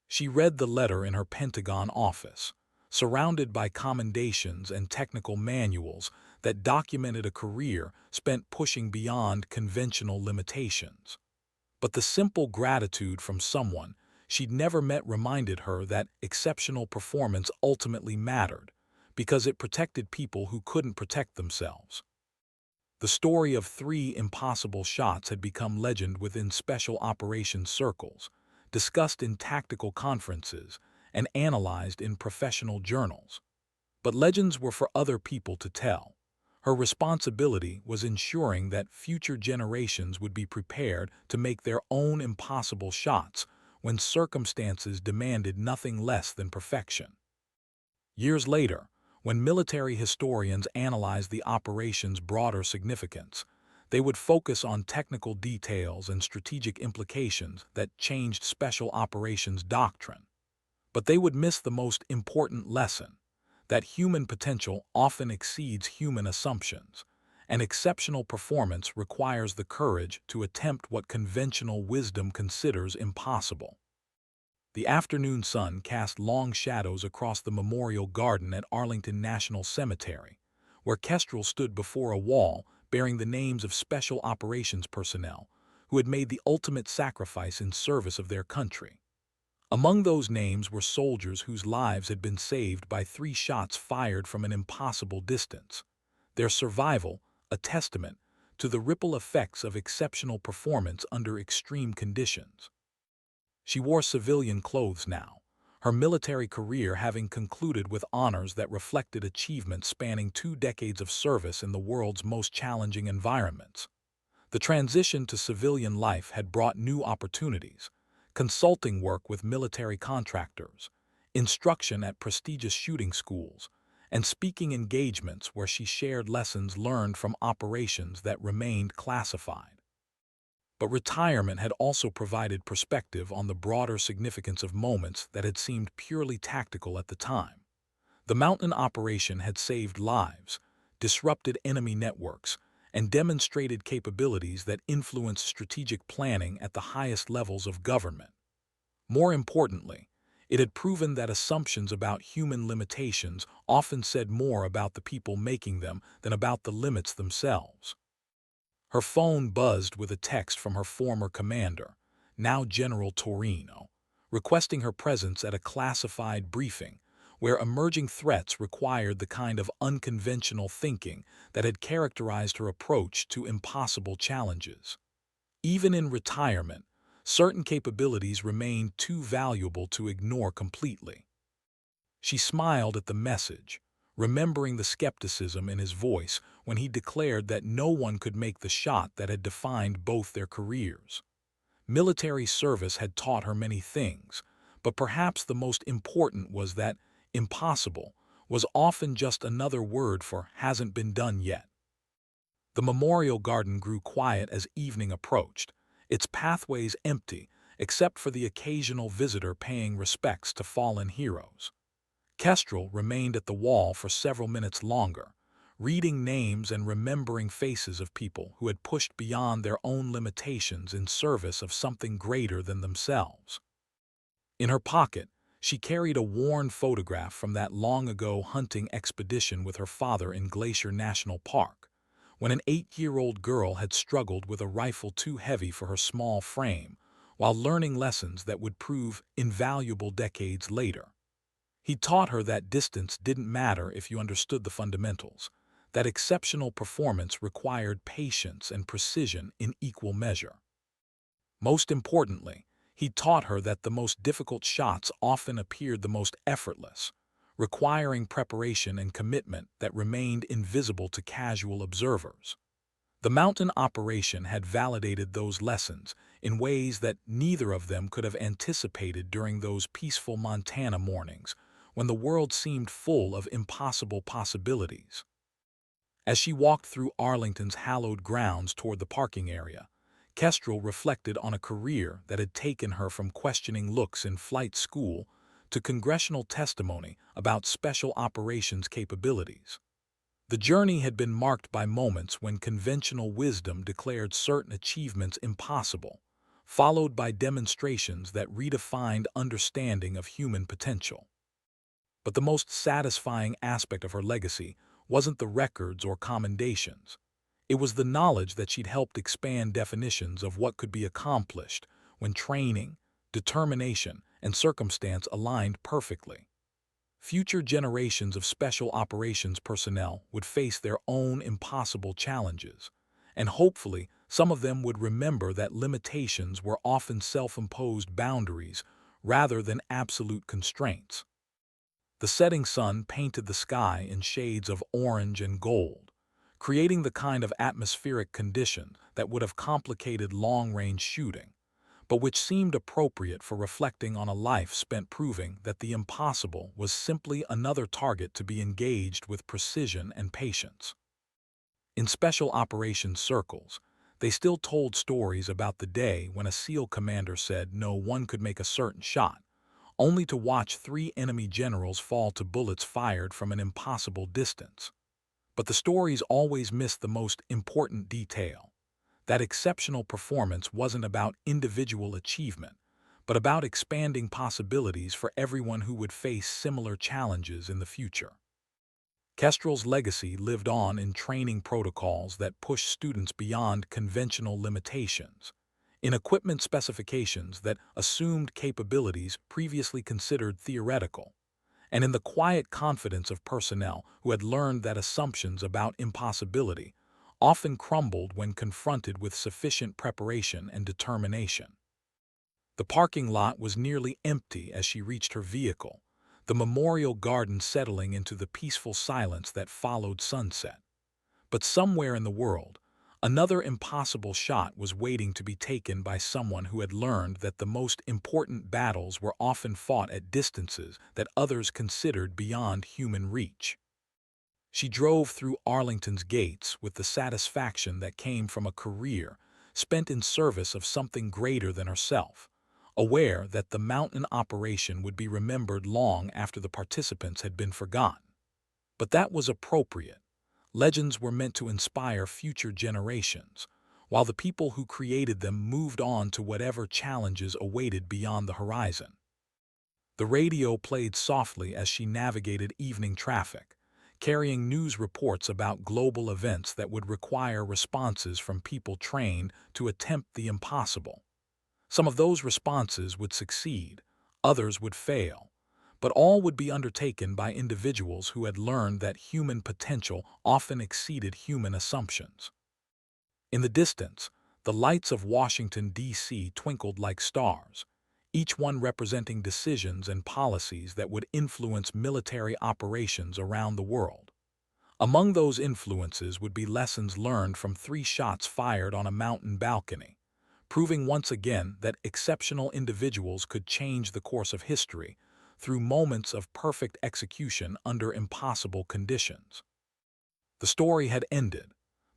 She read the letter in her Pentagon office, surrounded by commendations and technical manuals that documented a career spent pushing beyond conventional limitations. But the simple gratitude from someone she'd never met reminded her that exceptional performance ultimately mattered because it protected people who couldn't protect themselves. The story of 3 impossible shots had become legend within special operations circles, discussed in tactical conferences, and analyzed in professional journals. But legends were for other people to tell. Her responsibility was ensuring that future generations would be prepared to make their own impossible shots when circumstances demanded nothing less than perfection. Years later, when military historians analyzed the operation's broader significance, they would focus on technical details and strategic implications that changed special operations doctrine. But they would miss the most important lesson, that human potential often exceeds human assumptions, and exceptional performance requires the courage to attempt what conventional wisdom considers impossible. The afternoon sun cast long shadows across the memorial garden at Arlington National Cemetery, where Kestrel stood before a wall bearing the names of special operations personnel who had made the ultimate sacrifice in service of their country. Among those names were soldiers whose lives had been saved by 3 shots fired from an impossible distance, their survival a testament to the ripple effects of exceptional performance under extreme conditions. She wore civilian clothes now, her military career having concluded with honors that reflected achievements spanning 2 decades of service in the world's most challenging environments. The transition to civilian life had brought new opportunities: consulting work with military contractors, instruction at prestigious shooting schools, and speaking engagements where she shared lessons learned from operations that remained classified. But retirement had also provided perspective on the broader significance of moments that had seemed purely tactical at the time. The mountain operation had saved lives, disrupted enemy networks, and demonstrated capabilities that influenced strategic planning at the highest levels of government. More importantly, it had proven that assumptions about human limitations often said more about the people making them than about the limits themselves. Her phone buzzed with a text from her former commander, now General Torino, requesting her presence at a classified briefing where emerging threats required the kind of unconventional thinking that had characterized her approach to impossible challenges. Even in retirement, certain capabilities remained too valuable to ignore completely. She smiled at the message, remembering the skepticism in his voice when he declared that no one could make the shot that had defined both their careers. Military service had taught her many things, but perhaps the most important was that impossible was often just another word for hasn't been done yet. The memorial garden grew quiet as evening approached, its pathways empty except for the occasional visitor paying respects to fallen heroes. Kestrel remained at the wall for several minutes longer, reading names and remembering faces of people who had pushed beyond their own limitations in service of something greater than themselves. In her pocket, she carried a worn photograph from that long-ago hunting expedition with her father in Glacier National Park, when an 8-year-old girl had struggled with a rifle too heavy for her small frame, while learning lessons that would prove invaluable decades later. He taught her that distance didn't matter if you understood the fundamentals, that exceptional performance required patience and precision in equal measure. Most importantly, he taught her that the most difficult shots often appeared the most effortless, requiring preparation and commitment that remained invisible to casual observers. The mountain operation had validated those lessons in ways that neither of them could have anticipated during those peaceful Montana mornings, when the world seemed full of impossible possibilities. As she walked through Arlington's hallowed grounds toward the parking area, Kestrel reflected on a career that had taken her from questioning looks in flight school to congressional testimony about special operations capabilities. The journey had been marked by moments when conventional wisdom declared certain achievements impossible, followed by demonstrations that redefined understanding of human potential. But the most satisfying aspect of her legacy wasn't the records or commendations. It was the knowledge that she'd helped expand definitions of what could be accomplished when training, determination, and circumstance aligned perfectly. Future generations of special operations personnel would face their own impossible challenges, and hopefully some of them would remember that limitations were often self-imposed boundaries rather than absolute constraints. The setting sun painted the sky in shades of orange and gold, creating the kind of atmospheric condition that would have complicated long-range shooting, but which seemed appropriate for reflecting on a life spent proving that the impossible was simply another target to be engaged with precision and patience. In special operations circles, they still told stories about the day when a SEAL commander said no one could make a certain shot, only to watch 3 enemy generals fall to bullets fired from an impossible distance. But the stories always missed the most important detail. That exceptional performance wasn't about individual achievement, but about expanding possibilities for everyone who would face similar challenges in the future. Kestrel's legacy lived on in training protocols that pushed students beyond conventional limitations, in equipment specifications that assumed capabilities previously considered theoretical, and in the quiet confidence of personnel who had learned that assumptions about impossibility often crumbled when confronted with sufficient preparation and determination. The parking lot was nearly empty as she reached her vehicle, the memorial garden settling into the peaceful silence that followed sunset. But somewhere in the world, Another impossible shot was waiting to be taken by someone who had learned that the most important battles were often fought at distances that others considered beyond human reach. She drove through Arlington's gates with the satisfaction that came from a career spent in service of something greater than herself, aware that the mountain operation would be remembered long after the participants had been forgotten. But that was appropriate. Legends were meant to inspire future generations, while the people who created them moved on to whatever challenges awaited beyond the horizon. The radio played softly as she navigated evening traffic, carrying news reports about global events that would require responses from people trained to attempt the impossible. Some of those responses would succeed, others would fail, but all would be undertaken by individuals who had learned that human potential often exceeded human assumptions. In the distance, the lights of Washington, D.C. twinkled like stars, each one representing decisions and policies that would influence military operations around the world. Among those influences would be lessons learned from 3 shots fired on a mountain balcony, proving once again that exceptional individuals could change the course of history through moments of perfect execution under impossible conditions. The story had ended,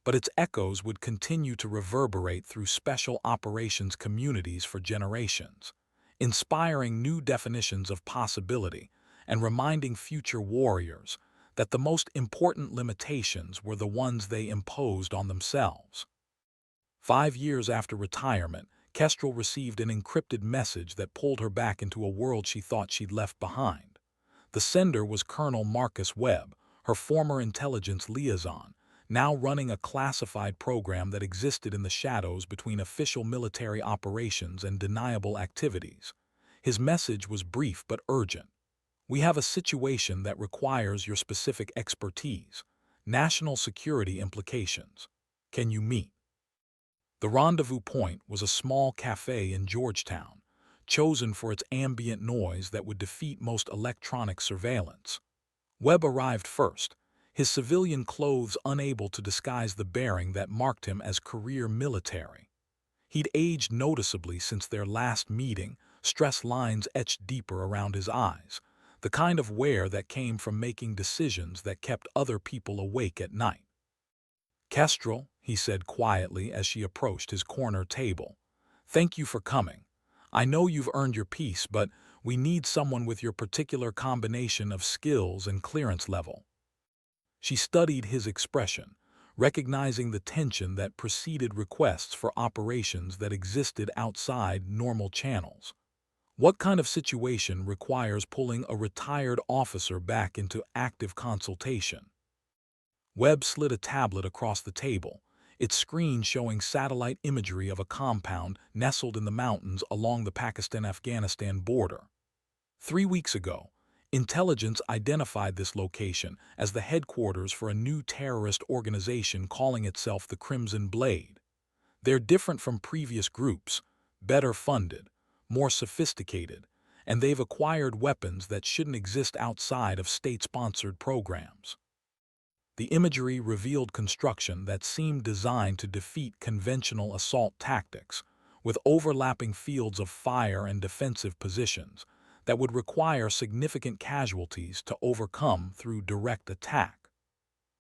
but its echoes would continue to reverberate through special operations communities for generations, inspiring new definitions of possibility and reminding future warriors that the most important limitations were the ones they imposed on themselves. 5 years after retirement, Kestrel received an encrypted message that pulled her back into a world she thought she'd left behind. The sender was Colonel Marcus Webb, her former intelligence liaison, now running a classified program that existed in the shadows between official military operations and deniable activities. His message was brief but urgent. "We have a situation that requires your specific expertise. National security implications. Can you meet?" The rendezvous point was a small cafe in Georgetown, chosen for its ambient noise that would defeat most electronic surveillance. Webb arrived first, his civilian clothes unable to disguise the bearing that marked him as career military. He'd aged noticeably since their last meeting, stress lines etched deeper around his eyes, the kind of wear that came from making decisions that kept other people awake at night. "Kestrel," he said quietly as she approached his corner table, "thank you for coming. I know you've earned your peace, but we need someone with your particular combination of skills and clearance level." She studied his expression, recognizing the tension that preceded requests for operations that existed outside normal channels. What kind of situation requires pulling a retired officer back into active consultation? Webb slid a tablet across the table, its screen showing satellite imagery of a compound nestled in the mountains along the Pakistan-Afghanistan border. 3 weeks ago, intelligence identified this location as the headquarters for a new terrorist organization calling itself the Crimson Blade. They're different from previous groups, better funded, more sophisticated, and they've acquired weapons that shouldn't exist outside of state-sponsored programs. The imagery revealed construction that seemed designed to defeat conventional assault tactics, with overlapping fields of fire and defensive positions that would require significant casualties to overcome through direct attack.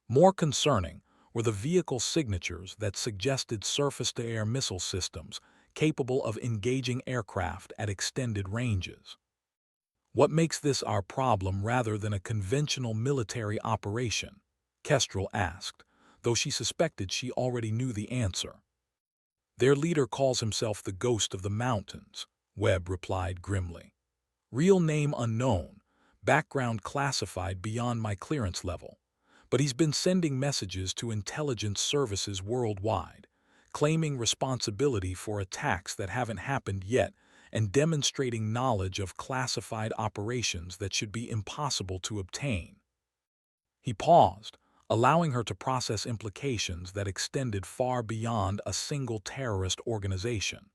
More concerning were the vehicle signatures that suggested surface-to-air missile systems capable of engaging aircraft at extended ranges. "What makes this our problem rather than a conventional military operation?" Kestrel asked, though she suspected she already knew the answer. "Their leader calls himself the Ghost of the Mountains," Webb replied grimly. "Real name unknown, background classified beyond my clearance level, but he's been sending messages to intelligence services worldwide, claiming responsibility for attacks that haven't happened yet and demonstrating knowledge of classified operations that should be impossible to obtain." He paused, allowing her to process implications that extended far beyond a single terrorist organization.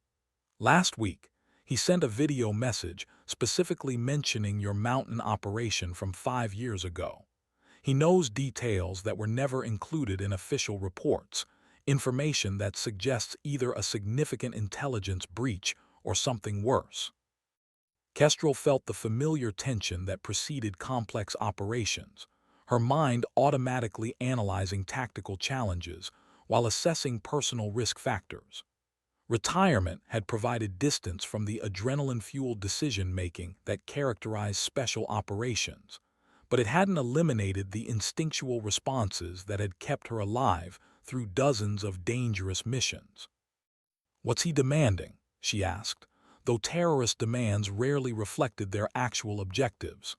"Last week, he sent a video message specifically mentioning your mountain operation from 5 years ago. He knows details that were never included in official reports, information that suggests either a significant intelligence breach or something worse. Kestrel felt the familiar tension that preceded complex operations, her mind automatically analyzing tactical challenges while assessing personal risk factors. Retirement had provided distance from the adrenaline-fueled decision-making that characterized special operations, but it hadn't eliminated the instinctual responses that had kept her alive through dozens of dangerous missions. "What's he demanding?" she asked, though terrorist demands rarely reflected their actual objectives.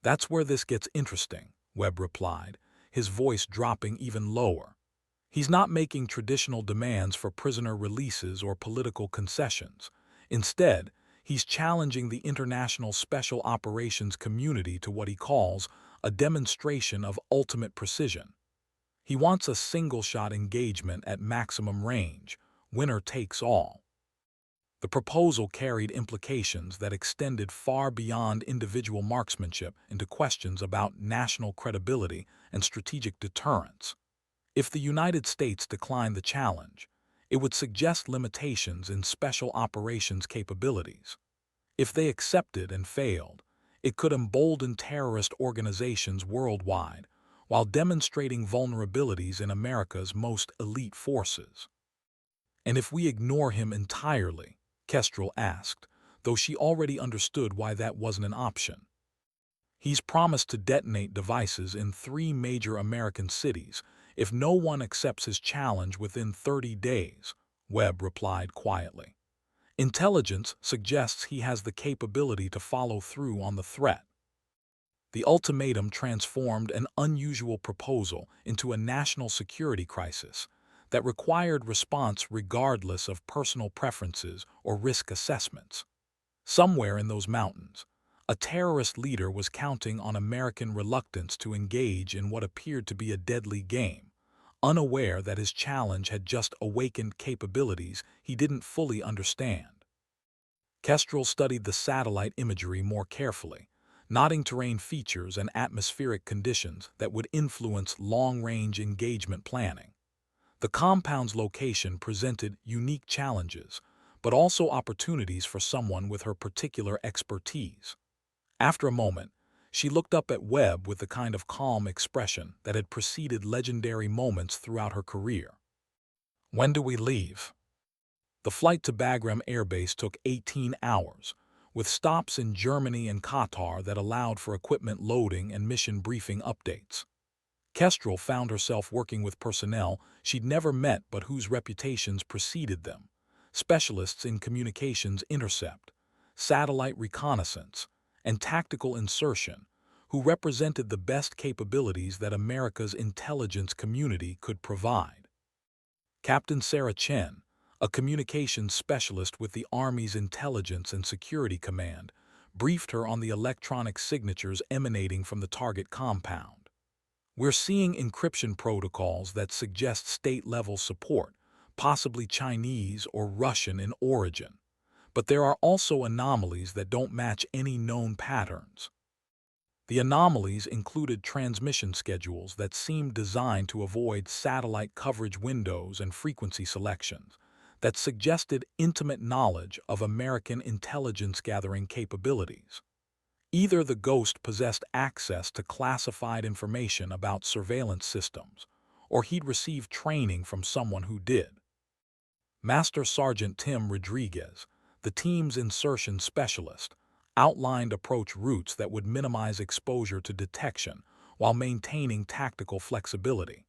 "That's where this gets interesting," Webb replied, his voice dropping even lower. "He's not making traditional demands for prisoner releases or political concessions. Instead, he's challenging the international special operations community to what he calls a demonstration of ultimate precision. He wants a single-shot engagement at maximum range, winner takes all." The proposal carried implications that extended far beyond individual marksmanship into questions about national credibility and strategic deterrence. If the United States declined the challenge, it would suggest limitations in special operations capabilities. If they accepted and failed, it could embolden terrorist organizations worldwide while demonstrating vulnerabilities in America's most elite forces. "And if we ignore him entirely?" Kestrel asked, though she already understood why that wasn't an option. "He's promised to detonate devices in 3 major American cities if no one accepts his challenge within 30 days, Webb replied quietly. "Intelligence suggests he has the capability to follow through on the threat." The ultimatum transformed an unusual proposal into a national security crisis that required response regardless of personal preferences or risk assessments. Somewhere in those mountains, a terrorist leader was counting on American reluctance to engage in what appeared to be a deadly game, unaware that his challenge had just awakened capabilities he didn't fully understand. Kestrel studied the satellite imagery more carefully, noting terrain features and atmospheric conditions that would influence long-range engagement planning. The compound's location presented unique challenges, but also opportunities for someone with her particular expertise. After a moment, she looked up at Webb with the kind of calm expression that had preceded legendary moments throughout her career. "When do we leave?" The flight to Bagram Air Base took 18 hours, with stops in Germany and Qatar that allowed for equipment loading and mission briefing updates. Kestrel found herself working with personnel she'd never met but whose reputations preceded them, specialists in communications intercept, satellite reconnaissance, and tactical insertion, who represented the best capabilities that America's intelligence community could provide. Captain Sarah Chen, a communications specialist with the Army's Intelligence and Security Command, briefed her on the electronic signatures emanating from the target compound. "We're seeing encryption protocols that suggest state-level support, possibly Chinese or Russian in origin. But there are also anomalies that don't match any known patterns." The anomalies included transmission schedules that seemed designed to avoid satellite coverage windows and frequency selections, that suggested intimate knowledge of American intelligence-gathering capabilities. Either the Ghost possessed access to classified information about surveillance systems, or he'd received training from someone who did. Master Sergeant Tim Rodriguez, the team's insertion specialist, outlined approach routes that would minimize exposure to detection while maintaining tactical flexibility.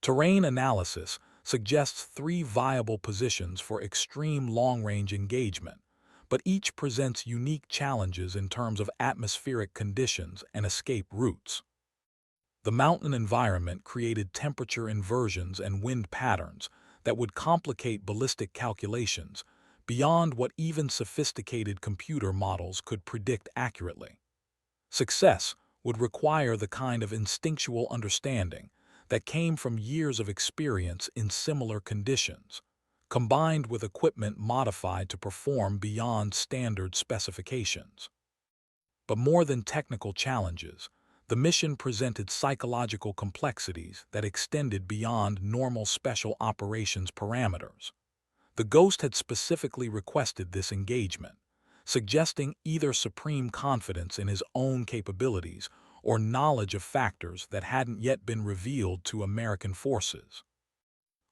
Terrain analysis suggests 3 viable positions for extreme long-range engagement, but each presents unique challenges in terms of atmospheric conditions and escape routes. The mountain environment created temperature inversions and wind patterns that would complicate ballistic calculations beyond what even sophisticated computer models could predict accurately. Success would require the kind of instinctual understanding that came from years of experience in similar conditions, combined with equipment modified to perform beyond standard specifications. But more than technical challenges, The mission presented psychological complexities that extended beyond normal special operations parameters. The Ghost had specifically requested this engagement, suggesting either supreme confidence in his own capabilities or knowledge of factors that hadn't yet been revealed to American forces.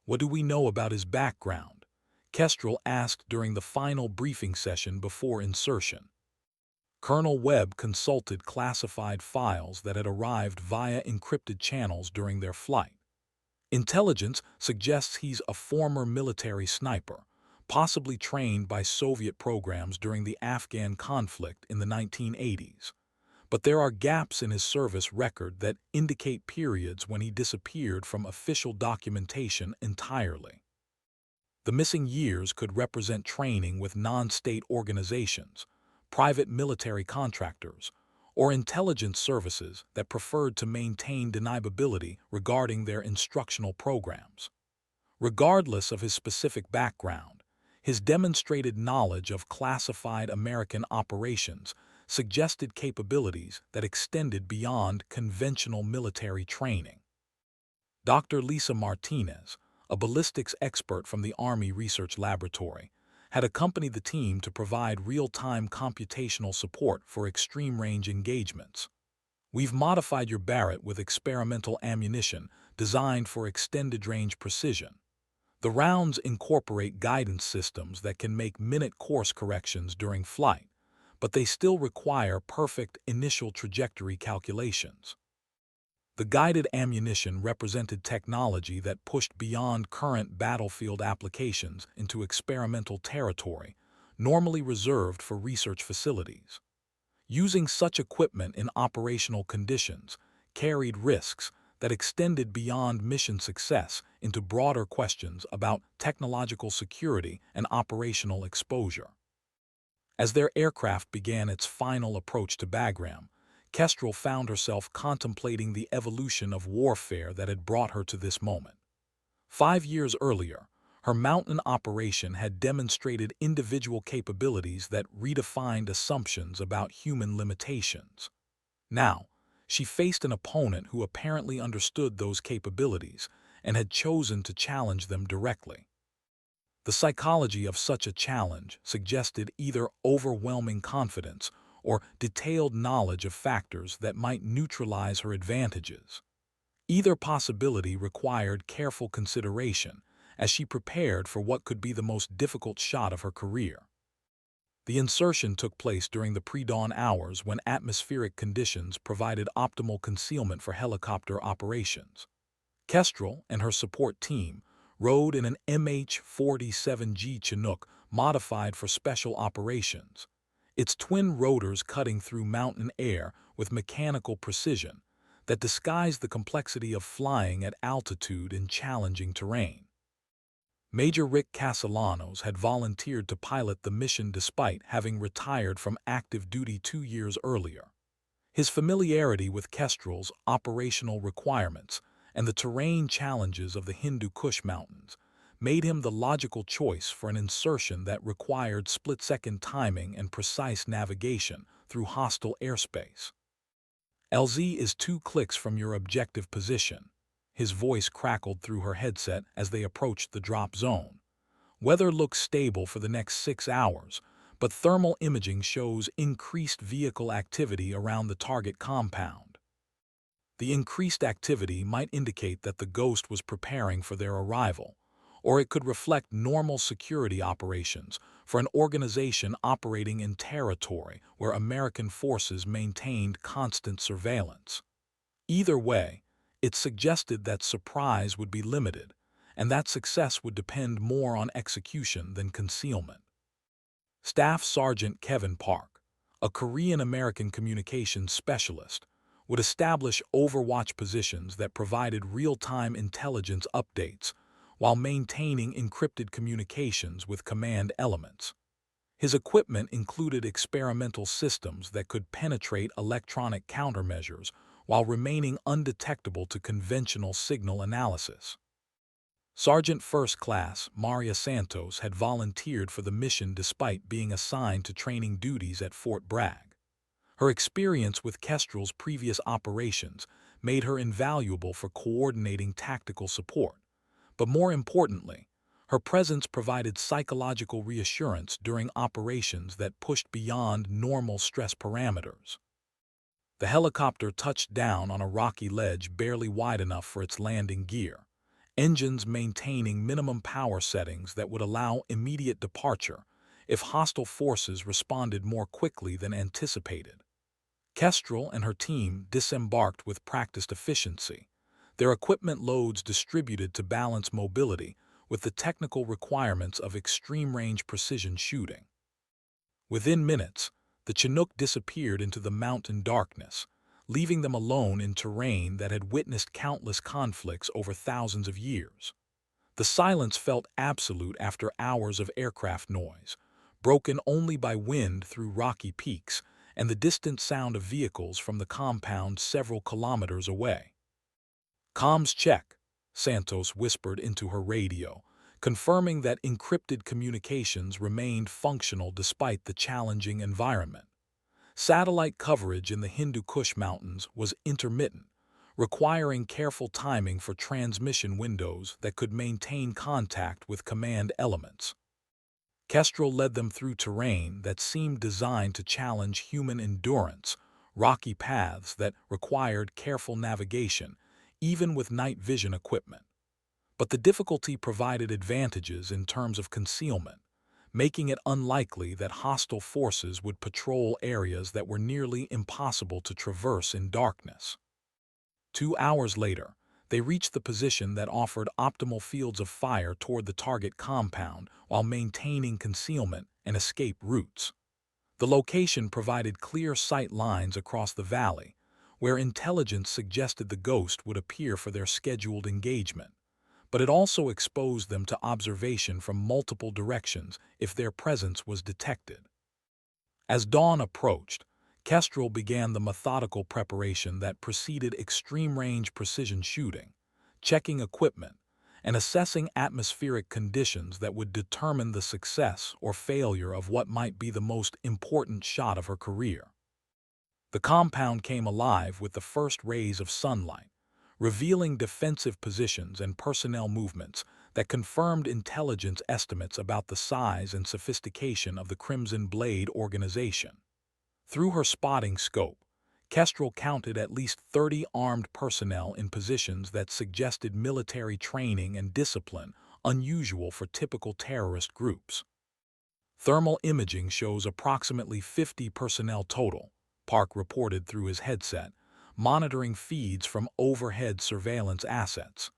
"What do we know about his background?" Kestrel asked during the final briefing session before insertion. Colonel Webb consulted classified files that had arrived via encrypted channels during their flight. Intelligence suggests he's a former military sniper, possibly trained by Soviet programs during the Afghan conflict in the 1980s. But there are gaps in his service record that indicate periods when he disappeared from official documentation entirely. The missing years could represent training with non-state organizations, private military contractors, or intelligence services that preferred to maintain deniability regarding their instructional programs. Regardless of his specific background, his demonstrated knowledge of classified American operations suggested capabilities that extended beyond conventional military training. Dr. Lisa Martinez, a ballistics expert from the Army Research Laboratory, had accompanied the team to provide real-time computational support for extreme-range engagements. "We've modified your Barrett with experimental ammunition designed for extended-range precision. The rounds incorporate guidance systems that can make minute course corrections during flight, but they still require perfect initial trajectory calculations." The guided ammunition represented technology that pushed beyond current battlefield applications into experimental territory, normally reserved for research facilities. Using such equipment in operational conditions carried risks that extended beyond mission success into broader questions about technological security and operational exposure. As their aircraft began its final approach to Bagram, Kestrel found herself contemplating the evolution of warfare that had brought her to this moment. 5 years earlier, her mountain operation had demonstrated individual capabilities that redefined assumptions about human limitations. Now, she faced an opponent who apparently understood those capabilities and had chosen to challenge them directly. The psychology of such a challenge suggested either overwhelming confidence or detailed knowledge of factors that might neutralize her advantages. Either possibility required careful consideration as she prepared for what could be the most difficult shot of her career. The insertion took place during the pre-dawn hours when atmospheric conditions provided optimal concealment for helicopter operations. Kestrel and her support team rode in an MH-47G Chinook modified for special operations, its twin rotors cutting through mountain air with mechanical precision that disguised the complexity of flying at altitude in challenging terrain. Major Rick Castellanos had volunteered to pilot the mission despite having retired from active duty 2 years earlier. His familiarity with Kestrel's operational requirements and the terrain challenges of the Hindu Kush Mountains made him the logical choice for an insertion that required split-second timing and precise navigation through hostile airspace. "LZ is 2 clicks from your objective position." His voice crackled through her headset as they approached the drop zone. "Weather looks stable for the next 6 hours, but thermal imaging shows increased vehicle activity around the target compound." The increased activity might indicate that the Ghost was preparing for their arrival, or it could reflect normal security operations for an organization operating in territory where American forces maintained constant surveillance. Either way, it suggested that surprise would be limited, and that success would depend more on execution than concealment. Staff Sergeant Kevin Park, a Korean-American communications specialist, would establish overwatch positions that provided real-time intelligence updates while maintaining encrypted communications with command elements. His equipment included experimental systems that could penetrate electronic countermeasures while remaining undetectable to conventional signal analysis. Sergeant First Class Maria Santos had volunteered for the mission despite being assigned to training duties at Fort Bragg. Her experience with Kestrel's previous operations made her invaluable for coordinating tactical support, but more importantly, her presence provided psychological reassurance during operations that pushed beyond normal stress parameters. The helicopter touched down on a rocky ledge barely wide enough for its landing gear, engines maintaining minimum power settings that would allow immediate departure if hostile forces responded more quickly than anticipated. Kestrel and her team disembarked with practiced efficiency, their equipment loads distributed to balance mobility with the technical requirements of extreme-range precision shooting. Within minutes, the Chinook disappeared into the mountain darkness, leaving them alone in terrain that had witnessed countless conflicts over thousands of years. The silence felt absolute after hours of aircraft noise, broken only by wind through rocky peaks and the distant sound of vehicles from the compound several kilometers away. "Comms check," Santos whispered into her radio, confirming that encrypted communications remained functional despite the challenging environment. Satellite coverage in the Hindu Kush Mountains was intermittent, requiring careful timing for transmission windows that could maintain contact with command elements. Kestrel led them through terrain that seemed designed to challenge human endurance, rocky paths that required careful navigation, even with night vision equipment. But the difficulty provided advantages in terms of concealment, making it unlikely that hostile forces would patrol areas that were nearly impossible to traverse in darkness. 2 hours later, they reached the position that offered optimal fields of fire toward the target compound while maintaining concealment and escape routes. The location provided clear sight lines across the valley, where intelligence suggested the Ghost would appear for their scheduled engagement, but it also exposed them to observation from multiple directions if their presence was detected. As dawn approached, Kestrel began the methodical preparation that preceded extreme-range precision shooting, checking equipment, and assessing atmospheric conditions that would determine the success or failure of what might be the most important shot of her career. The compound came alive with the first rays of sunlight, revealing defensive positions and personnel movements that confirmed intelligence estimates about the size and sophistication of the Crimson Blade organization. Through her spotting scope, Kestrel counted at least 30 armed personnel in positions that suggested military training and discipline unusual for typical terrorist groups. Thermal imaging shows approximately 50 personnel total, Park reported through his headset, monitoring feeds from overhead surveillance assets.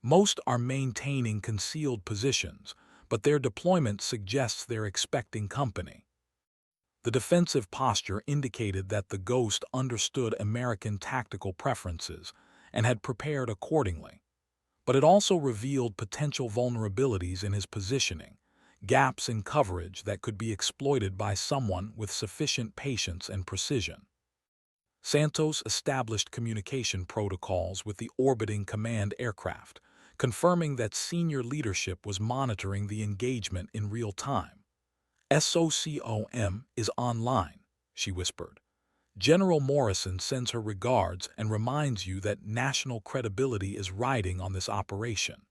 Most are maintaining concealed positions, but their deployment suggests they're expecting company. The defensive posture indicated that the Ghost understood American tactical preferences and had prepared accordingly. But it also revealed potential vulnerabilities in his positioning, gaps in coverage that could be exploited by someone with sufficient patience and precision. Santos established communication protocols with the orbiting command aircraft, confirming that senior leadership was monitoring the engagement in real time. "SOCOM is online," she whispered. "General Morrison sends her regards and reminds you that national credibility is riding on this operation."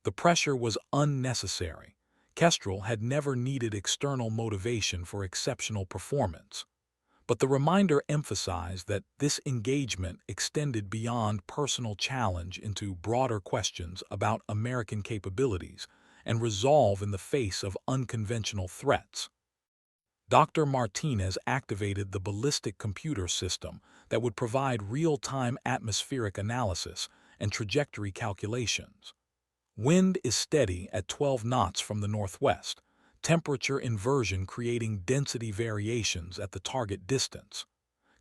The pressure was unnecessary. Kestrel had never needed external motivation for exceptional performance. But the reminder emphasized that this engagement extended beyond personal challenge into broader questions about American capabilities and resolve in the face of unconventional threats. Dr. Martinez activated the ballistic computer system that would provide real-time atmospheric analysis and trajectory calculations. Wind is steady at 12 knots from the northwest, temperature inversion creating density variations at the target distance.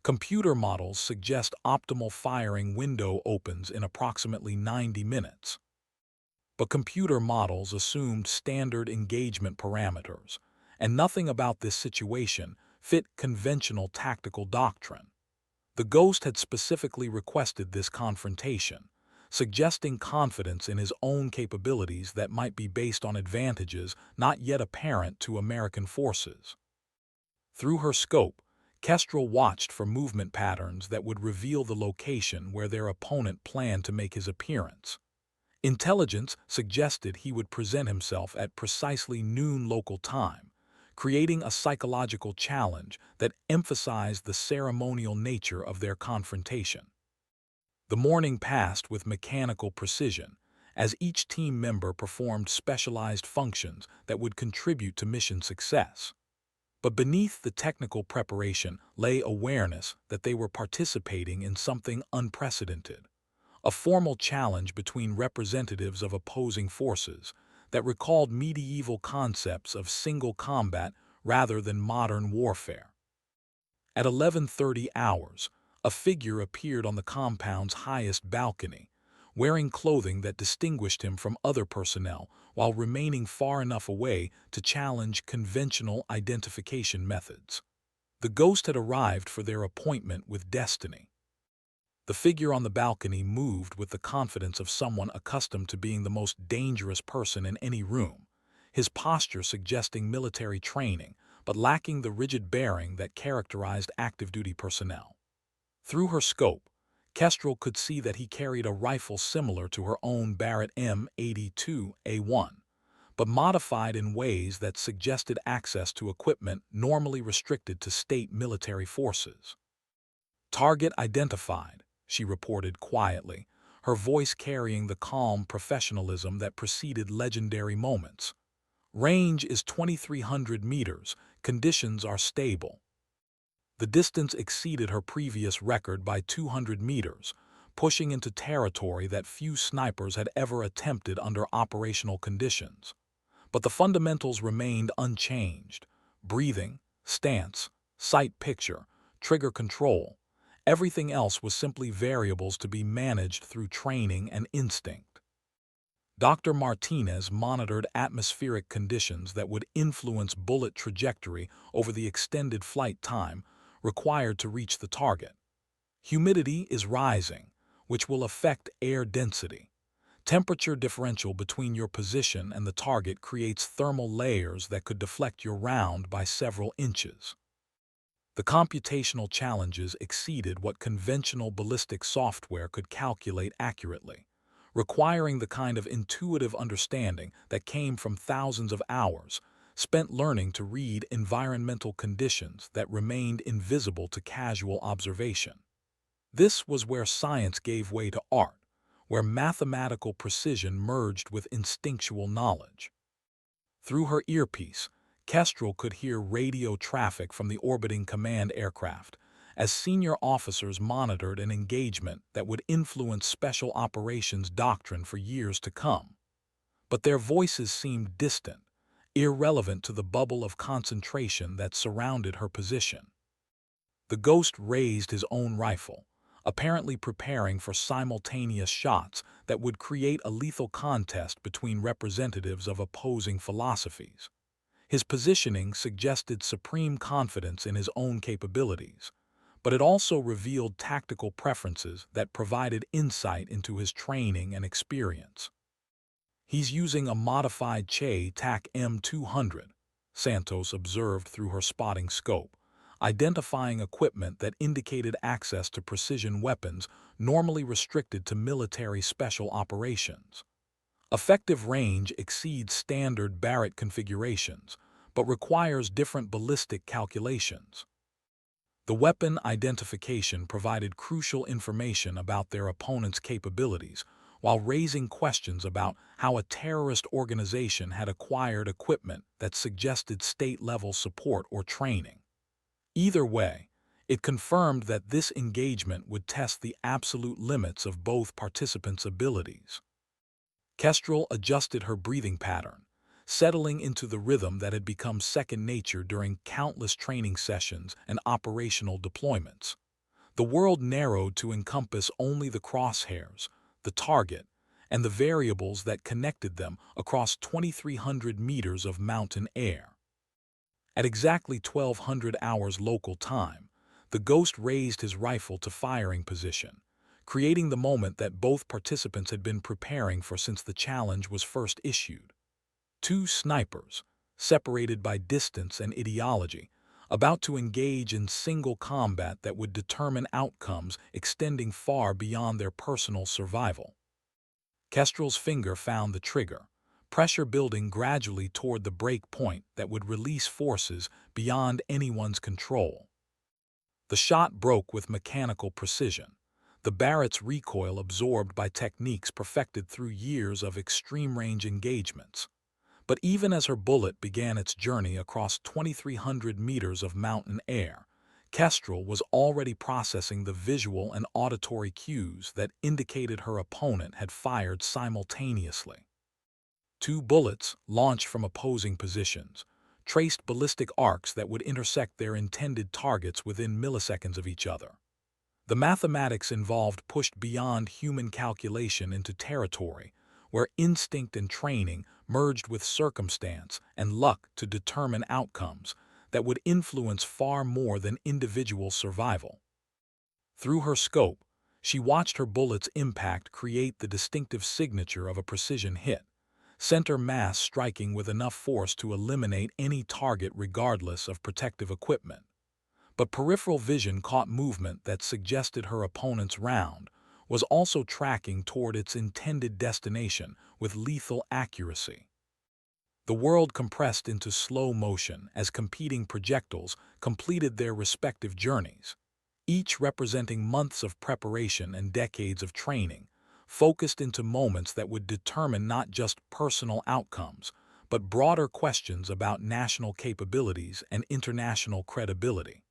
Computer models suggest optimal firing window opens in approximately 90 minutes. But computer models assumed standard engagement parameters, and nothing about this situation fit conventional tactical doctrine. The Ghost had specifically requested this confrontation, suggesting confidence in his own capabilities that might be based on advantages not yet apparent to American forces. Through her scope, Kestrel watched for movement patterns that would reveal the location where their opponent planned to make his appearance. Intelligence suggested he would present himself at precisely noon local time, creating a psychological challenge that emphasized the ceremonial nature of their confrontation. The morning passed with mechanical precision, as each team member performed specialized functions that would contribute to mission success. But beneath the technical preparation lay awareness that they were participating in something unprecedented, a formal challenge between representatives of opposing forces that recalled medieval concepts of single combat rather than modern warfare. At 11:30 hours, a figure appeared on the compound's highest balcony, wearing clothing that distinguished him from other personnel while remaining far enough away to challenge conventional identification methods. The ghost had arrived for their appointment with destiny. The figure on the balcony moved with the confidence of someone accustomed to being the most dangerous person in any room, his posture suggesting military training, but lacking the rigid bearing that characterized active-duty personnel. Through her scope, Kestrel could see that he carried a rifle similar to her own Barrett M82A1, but modified in ways that suggested access to equipment normally restricted to state military forces. "Target identified," she reported quietly, her voice carrying the calm professionalism that preceded legendary moments. "Range is 2,300 meters. Conditions are stable." The distance exceeded her previous record by 200 meters, pushing into territory that few snipers had ever attempted under operational conditions. But the fundamentals remained unchanged: breathing, stance, sight picture, trigger control. Everything else was simply variables to be managed through training and instinct. Dr. Martinez monitored atmospheric conditions that would influence bullet trajectory over the extended flight time required to reach the target. Humidity is rising, which will affect air density. Temperature differential between your position and the target creates thermal layers that could deflect your round by several inches. The computational challenges exceeded what conventional ballistic software could calculate accurately, requiring the kind of intuitive understanding that came from thousands of hours spent learning to read environmental conditions that remained invisible to casual observation. This was where science gave way to art, where mathematical precision merged with instinctual knowledge. Through her earpiece, Kestrel could hear radio traffic from the orbiting command aircraft, as senior officers monitored an engagement that would influence special operations doctrine for years to come. But their voices seemed distant, irrelevant to the bubble of concentration that surrounded her position. The ghost raised his own rifle, apparently preparing for simultaneous shots that would create a lethal contest between representatives of opposing philosophies. His positioning suggested supreme confidence in his own capabilities, but it also revealed tactical preferences that provided insight into his training and experience. "He's using a modified Che TAC M200, Santos observed through her spotting scope, identifying equipment that indicated access to precision weapons normally restricted to military special operations. Effective range exceeds standard Barrett configurations, but requires different ballistic calculations." The weapon identification provided crucial information about their opponent's capabilities, while raising questions about how a terrorist organization had acquired equipment that suggested state-level support or training. Either way, it confirmed that this engagement would test the absolute limits of both participants' abilities. Kestrel adjusted her breathing pattern, settling into the rhythm that had become second nature during countless training sessions and operational deployments. The world narrowed to encompass only the crosshairs, the target, and the variables that connected them across 2,300 meters of mountain air. At exactly 1200 hours local time, the ghost raised his rifle to firing position, creating the moment that both participants had been preparing for since the challenge was first issued. Two snipers, separated by distance and ideology, about to engage in single combat that would determine outcomes extending far beyond their personal survival. Kestrel's finger found the trigger, pressure building gradually toward the break point that would release forces beyond anyone's control. The shot broke with mechanical precision, the Barrett's recoil absorbed by techniques perfected through years of extreme-range engagements. But even as her bullet began its journey across 2,300 meters of mountain air, Kestrel was already processing the visual and auditory cues that indicated her opponent had fired simultaneously. Two bullets, launched from opposing positions, traced ballistic arcs that would intersect their intended targets within milliseconds of each other. The mathematics involved pushed beyond human calculation into territory where instinct and training merged with circumstance and luck to determine outcomes that would influence far more than individual survival. Through her scope, she watched her bullet's impact create the distinctive signature of a precision hit, center mass striking with enough force to eliminate any target regardless of protective equipment. But peripheral vision caught movement that suggested her opponent's round was also tracking toward its intended destination with lethal accuracy. The world compressed into slow motion as competing projectiles completed their respective journeys, each representing months of preparation and decades of training, focused into moments that would determine not just personal outcomes, but broader questions about national capabilities and international credibility.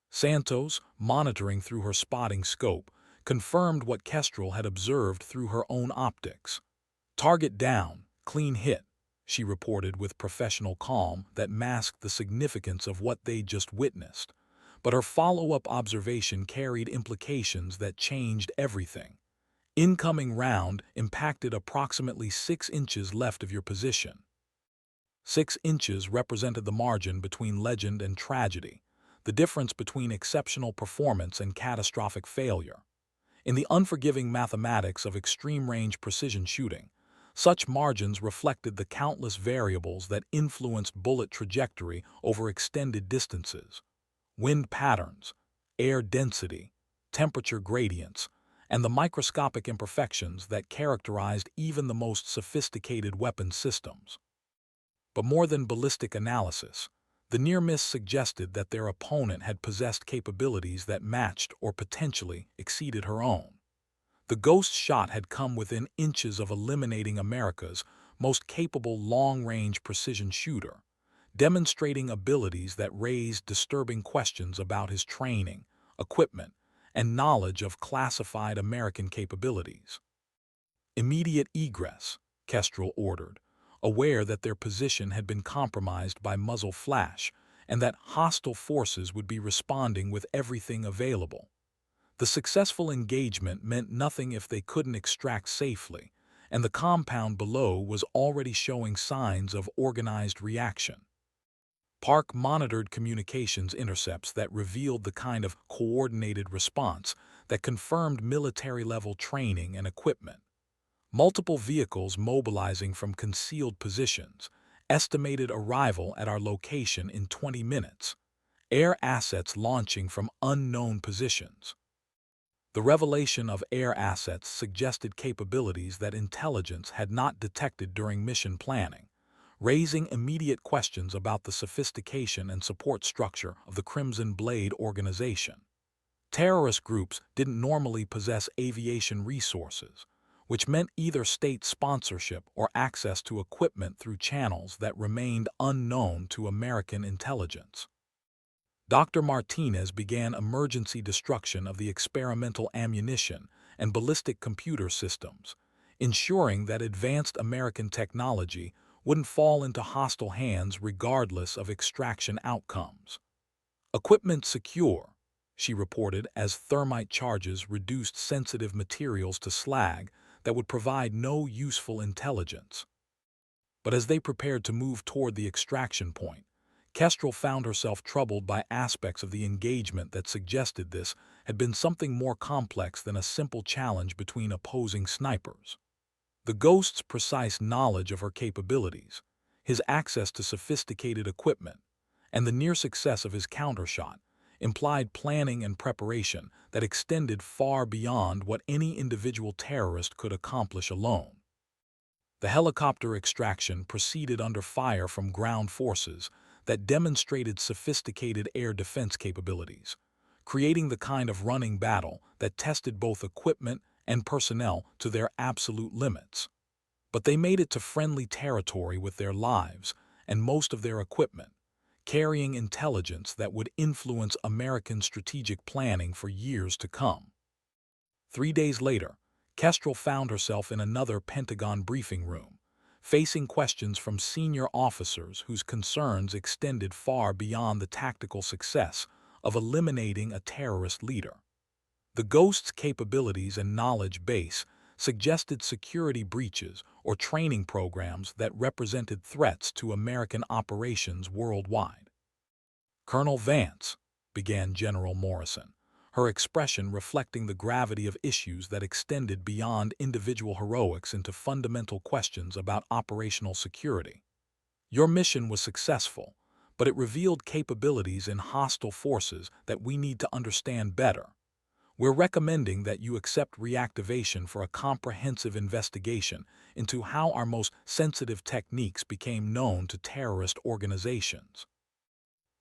Santos, monitoring through her spotting scope, confirmed what Kestrel had observed through her own optics. "Target down, clean hit," she reported with professional calm that masked the significance of what they'd just witnessed. But her follow-up observation carried implications that changed everything. "Incoming round impacted approximately 6 inches left of your position." 6 inches represented the margin between legend and tragedy, the difference between exceptional performance and catastrophic failure. In the unforgiving mathematics of extreme-range precision shooting, such margins reflected the countless variables that influenced bullet trajectory over extended distances: wind patterns, air density, temperature gradients, and the microscopic imperfections that characterized even the most sophisticated weapon systems. But more than ballistic analysis, the near miss suggested that their opponent had possessed capabilities that matched or potentially exceeded her own. The ghost shot had come within inches of eliminating America's most capable long-range precision shooter, demonstrating abilities that raised disturbing questions about his training, equipment, and knowledge of classified American capabilities. "Immediate egress," Kestrel ordered, aware that their position had been compromised by muzzle flash and that hostile forces would be responding with everything available. The successful engagement meant nothing if they couldn't extract safely, and the compound below was already showing signs of organized reaction. Park monitored communications intercepts that revealed the kind of coordinated response that confirmed military-level training and equipment. Multiple vehicles mobilizing from concealed positions, estimated arrival at our location in 20 minutes, air assets launching from unknown positions. The revelation of air assets suggested capabilities that intelligence had not detected during mission planning, raising immediate questions about the sophistication and support structure of the Crimson Blade organization. Terrorist groups didn't normally possess aviation resources, which meant either state sponsorship or access to equipment through channels that remained unknown to American intelligence. Dr. Martinez began emergency destruction of the experimental ammunition and ballistic computer systems, ensuring that advanced American technology wouldn't fall into hostile hands regardless of extraction outcomes. "Equipment secure," she reported as thermite charges reduced sensitive materials to slag that would provide no useful intelligence. But as they prepared to move toward the extraction point, Kestrel found herself troubled by aspects of the engagement that suggested this had been something more complex than a simple challenge between opposing snipers. The Ghost's precise knowledge of her capabilities, his access to sophisticated equipment, and the near success of his countershot implied planning and preparation that extended far beyond what any individual terrorist could accomplish alone. The helicopter extraction proceeded under fire from ground forces that demonstrated sophisticated air defense capabilities, creating the kind of running battle that tested both equipment and personnel to their absolute limits. But they made it to friendly territory with their lives and most of their equipment, carrying intelligence that would influence American strategic planning for years to come. 3 days later, Kestrel found herself in another Pentagon briefing room, facing questions from senior officers whose concerns extended far beyond the tactical success of eliminating a terrorist leader. The Ghost's capabilities and knowledge base suggested security breaches or training programs that represented threats to American operations worldwide. "Colonel Vance," began General Morrison, her expression reflecting the gravity of issues that extended beyond individual heroics into fundamental questions about operational security. "Your mission was successful, but it revealed capabilities in hostile forces that we need to understand better. We're recommending that you accept reactivation for a comprehensive investigation into how our most sensitive techniques became known to terrorist organizations."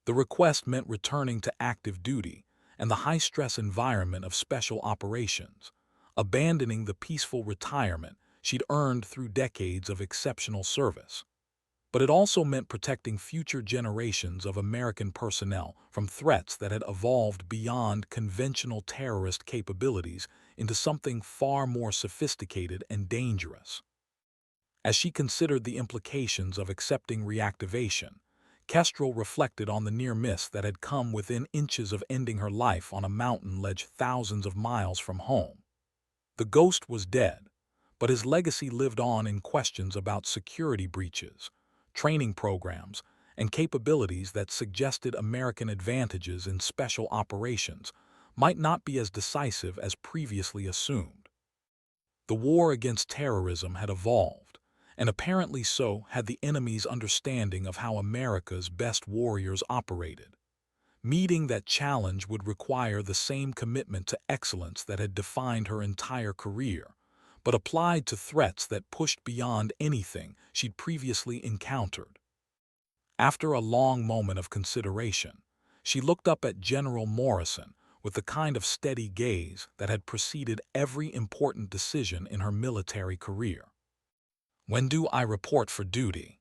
The request meant returning to active duty and the high-stress environment of special operations, abandoning the peaceful retirement she'd earned through decades of exceptional service. But it also meant protecting future generations of American personnel from threats that had evolved beyond conventional terrorist capabilities into something far more sophisticated and dangerous. As she considered the implications of accepting reactivation, Kestrel reflected on the near miss that had come within inches of ending her life on a mountain ledge thousands of miles from home. The Ghost was dead, but his legacy lived on in questions about security breaches, training programs, and capabilities that suggested American advantages in special operations might not be as decisive as previously assumed. The war against terrorism had evolved, and apparently so had the enemy's understanding of how America's best warriors operated. Meeting that challenge would require the same commitment to excellence that had defined her entire career, but applied to threats that pushed beyond anything she'd previously encountered. After a long moment of consideration, she looked up at General Morrison with the kind of steady gaze that had preceded every important decision in her military career. "When do I report for duty?"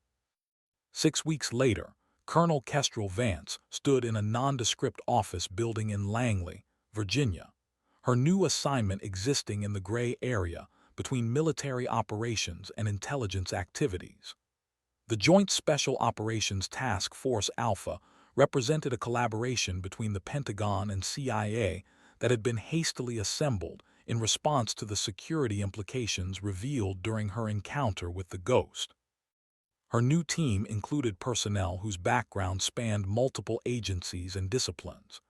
6 weeks later, Colonel Kestrel Vance stood in a nondescript office building in Langley, Virginia, her new assignment existing in the gray area between military operations and intelligence activities. The Joint Special Operations Task Force Alpha represented a collaboration between the Pentagon and CIA that had been hastily assembled in response to the security implications revealed during her encounter with the Ghost. Her new team included personnel whose backgrounds spanned multiple agencies and disciplines,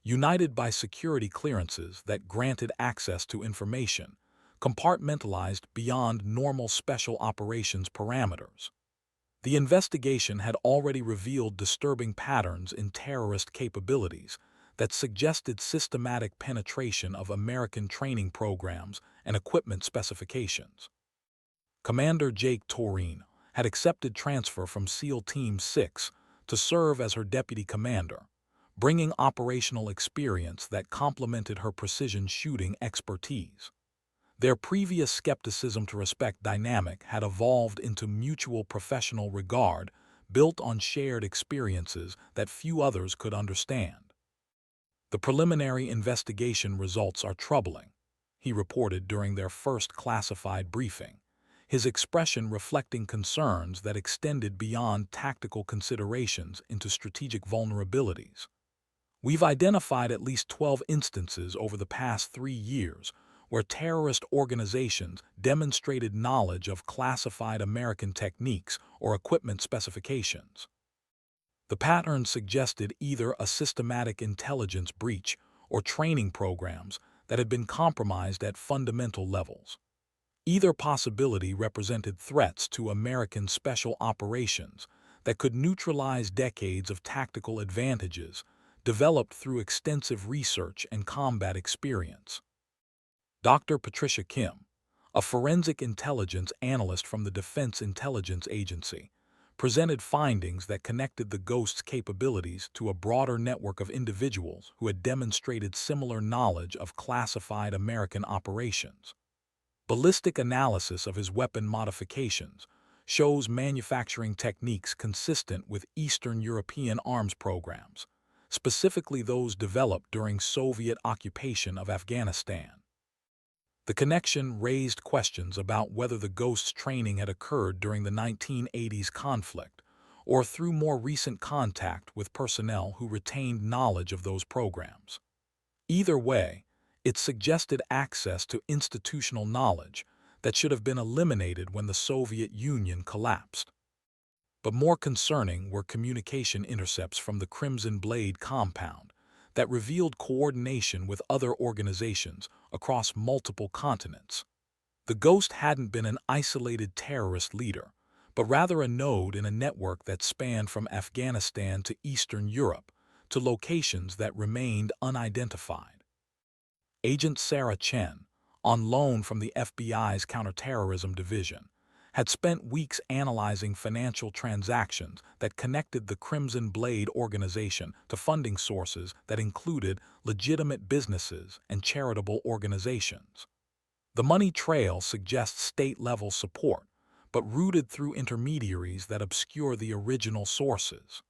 united by security clearances that granted access to information compartmentalized beyond normal special operations parameters. The investigation had already revealed disturbing patterns in terrorist capabilities that suggested systematic penetration of American training programs and equipment specifications. Commander Jake Torine had accepted transfer from SEAL Team 6 to serve as her deputy commander, bringing operational experience that complemented her precision shooting expertise. Their previous skepticism to respect dynamic had evolved into mutual professional regard built on shared experiences that few others could understand. "The preliminary investigation results are troubling," he reported during their first classified briefing, his expression reflecting concerns that extended beyond tactical considerations into strategic vulnerabilities. "We've identified at least 12 instances over the past 3 years where terrorist organizations demonstrated knowledge of classified American techniques or equipment specifications. The pattern suggested either a systematic intelligence breach or training programs that had been compromised at fundamental levels. Either possibility represented threats to American special operations that could neutralize decades of tactical advantages developed through extensive research and combat experience. Dr. Patricia Kim, a forensic intelligence analyst from the Defense Intelligence Agency, presented findings that connected the Ghost's capabilities to a broader network of individuals who had demonstrated similar knowledge of classified American operations. Ballistic analysis of his weapon modifications shows manufacturing techniques consistent with Eastern European arms programs, specifically those developed during Soviet occupation of Afghanistan. The connection raised questions about whether the Ghost's training had occurred during the 1980s conflict or through more recent contact with personnel who retained knowledge of those programs. Either way, it suggested access to institutional knowledge that should have been eliminated when the Soviet Union collapsed. But more concerning were communication intercepts from the Crimson Blade compound that revealed coordination with other organizations across multiple continents. The Ghost hadn't been an isolated terrorist leader, but rather a node in a network that spanned from Afghanistan to Eastern Europe to locations that remained unidentified. Agent Sarah Chen, on loan from the FBI's Counterterrorism Division, had spent weeks analyzing financial transactions that connected the Crimson Blade organization to funding sources that included legitimate businesses and charitable organizations. The money trail suggests state-level support, but routed through intermediaries that obscure the original sources.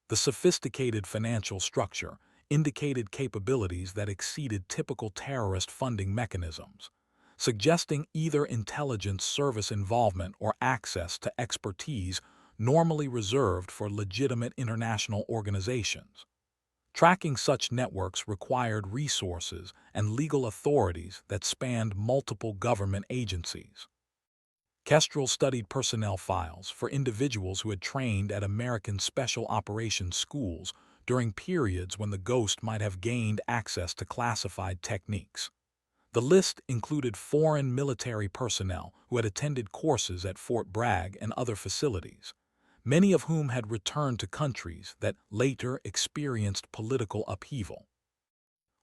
The sophisticated financial structure indicated capabilities that exceeded typical terrorist funding mechanisms, suggesting either intelligence service involvement or access to expertise normally reserved for legitimate international organizations. Tracking such networks required resources and legal authorities that spanned multiple government agencies. Kestrel studied personnel files for individuals who had trained at American Special Operations schools during periods when the Ghost might have gained access to classified techniques. The list included foreign military personnel who had attended courses at Fort Bragg and other facilities, many of whom had returned to countries that later experienced political upheaval.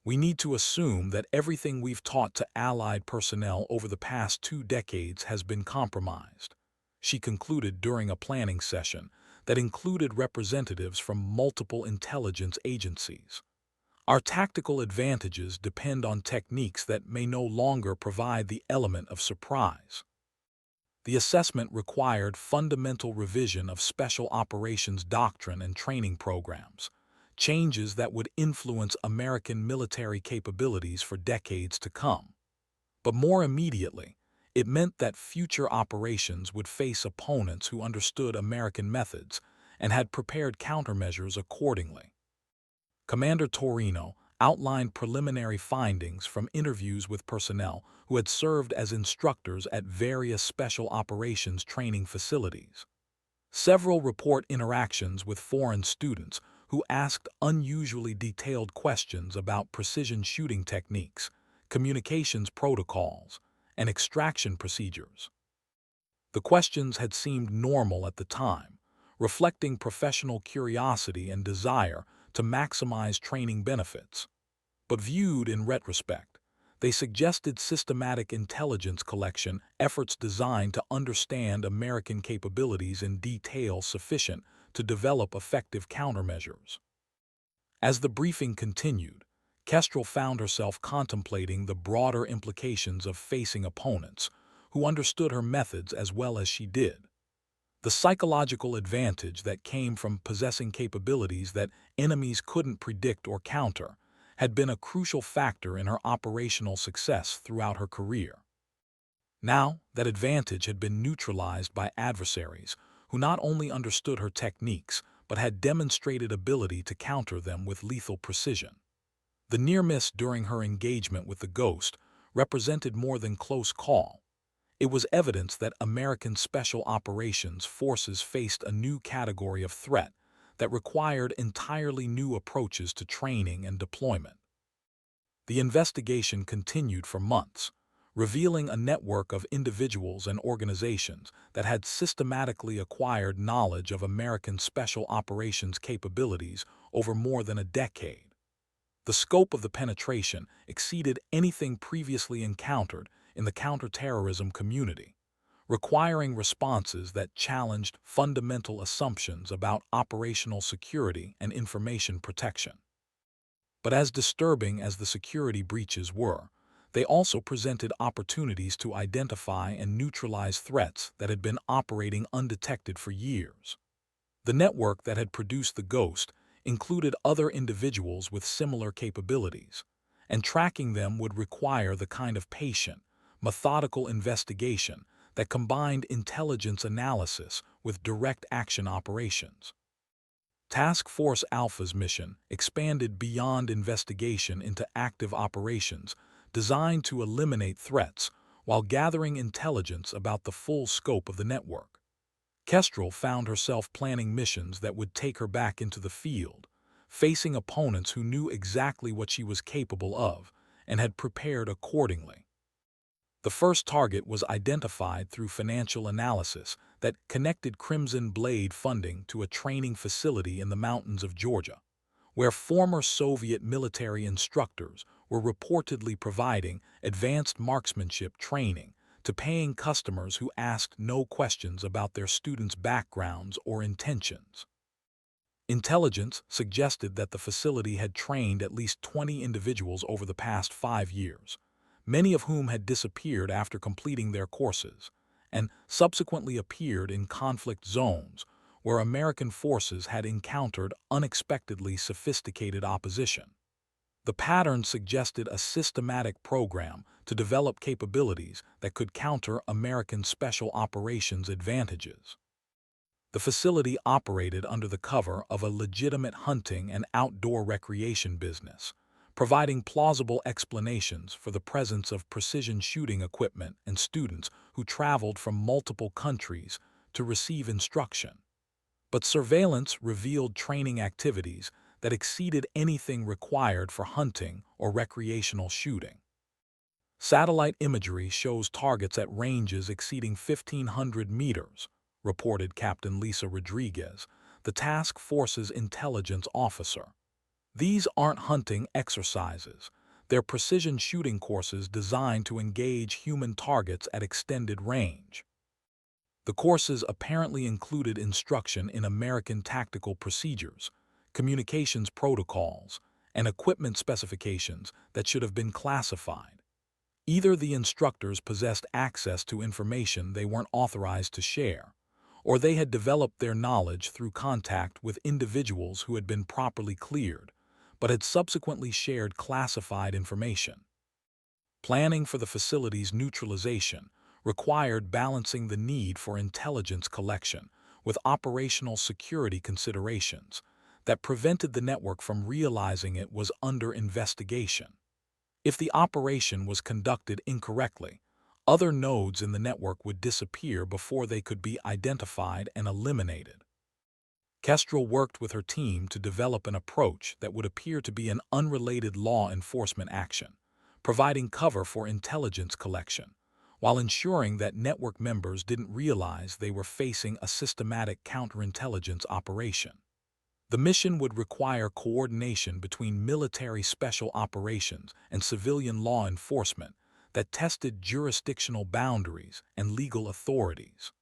We need to assume that everything we've taught to Allied personnel over the past 2 decades has been compromised, she concluded during a planning session that included representatives from multiple intelligence agencies. Our tactical advantages depend on techniques that may no longer provide the element of surprise. The assessment required fundamental revision of special operations doctrine and training programs, changes that would influence American military capabilities for decades to come. But more immediately, it meant that future operations would face opponents who understood American methods and had prepared countermeasures accordingly. Commander Torino outlined preliminary findings from interviews with personnel who had served as instructors at various special operations training facilities. Several report interactions with foreign students who asked unusually detailed questions about precision shooting techniques, communications protocols, and extraction procedures. The questions had seemed normal at the time, reflecting professional curiosity and desire to maximize training benefits. But viewed in retrospect, they suggested systematic intelligence collection efforts designed to understand American capabilities in detail sufficient to develop effective countermeasures. As the briefing continued, Kestrel found herself contemplating the broader implications of facing opponents who understood her methods as well as she did. The psychological advantage that came from possessing capabilities that enemies couldn't predict or counter had been a crucial factor in her operational success throughout her career. Now, that advantage had been neutralized by adversaries who not only understood her techniques but had demonstrated ability to counter them with lethal precision. The near miss during her engagement with the Ghost represented more than close call. It was evidence that American Special Operations forces faced a new category of threat that required entirely new approaches to training and deployment. The investigation continued for months, revealing a network of individuals and organizations that had systematically acquired knowledge of American special operations capabilities over more than a decade. The scope of the penetration exceeded anything previously encountered in the counterterrorism community, requiring responses that challenged fundamental assumptions about operational security and information protection. But as disturbing as the security breaches were, they also presented opportunities to identify and neutralize threats that had been operating undetected for years. The network that had produced the Ghost included other individuals with similar capabilities, and tracking them would require the kind of patient, methodical investigation that combined intelligence analysis with direct action operations. Task Force Alpha's mission expanded beyond investigation into active operations designed to eliminate threats while gathering intelligence about the full scope of the network. Kestrel found herself planning missions that would take her back into the field, facing opponents who knew exactly what she was capable of and had prepared accordingly. The first target was identified through financial analysis that connected Crimson Blade funding to a training facility in the mountains of Georgia, where former Soviet military instructors were reportedly providing advanced marksmanship training to paying customers who asked no questions about their students' backgrounds or intentions. Intelligence suggested that the facility had trained at least 20 individuals over the past 5 years, many of whom had disappeared after completing their courses, and subsequently appeared in conflict zones where American forces had encountered unexpectedly sophisticated opposition. The pattern suggested a systematic program to develop capabilities that could counter American special operations advantages. The facility operated under the cover of a legitimate hunting and outdoor recreation business, providing plausible explanations for the presence of precision shooting equipment and students who traveled from multiple countries to receive instruction. But surveillance revealed training activities that exceeded anything required for hunting or recreational shooting. Satellite imagery shows targets at ranges exceeding 1,500 meters, reported Captain Lisa Rodriguez, the task force's intelligence officer. These aren't hunting exercises. They're precision shooting courses designed to engage human targets at extended range. The courses apparently included instruction in American tactical procedures, communications protocols, and equipment specifications that should have been classified. Either the instructors possessed access to information they weren't authorized to share, or they had developed their knowledge through contact with individuals who had been properly cleared, but had subsequently shared classified information. Planning for the facility's neutralization required balancing the need for intelligence collection with operational security considerations that prevented the network from realizing it was under investigation. If the operation was conducted incorrectly, other nodes in the network would disappear before they could be identified and eliminated. Kestrel worked with her team to develop an approach that would appear to be an unrelated law enforcement action, providing cover for intelligence collection, while ensuring that network members didn't realize they were facing a systematic counterintelligence operation. The mission would require coordination between military special operations and civilian law enforcement that tested jurisdictional boundaries and legal authorities.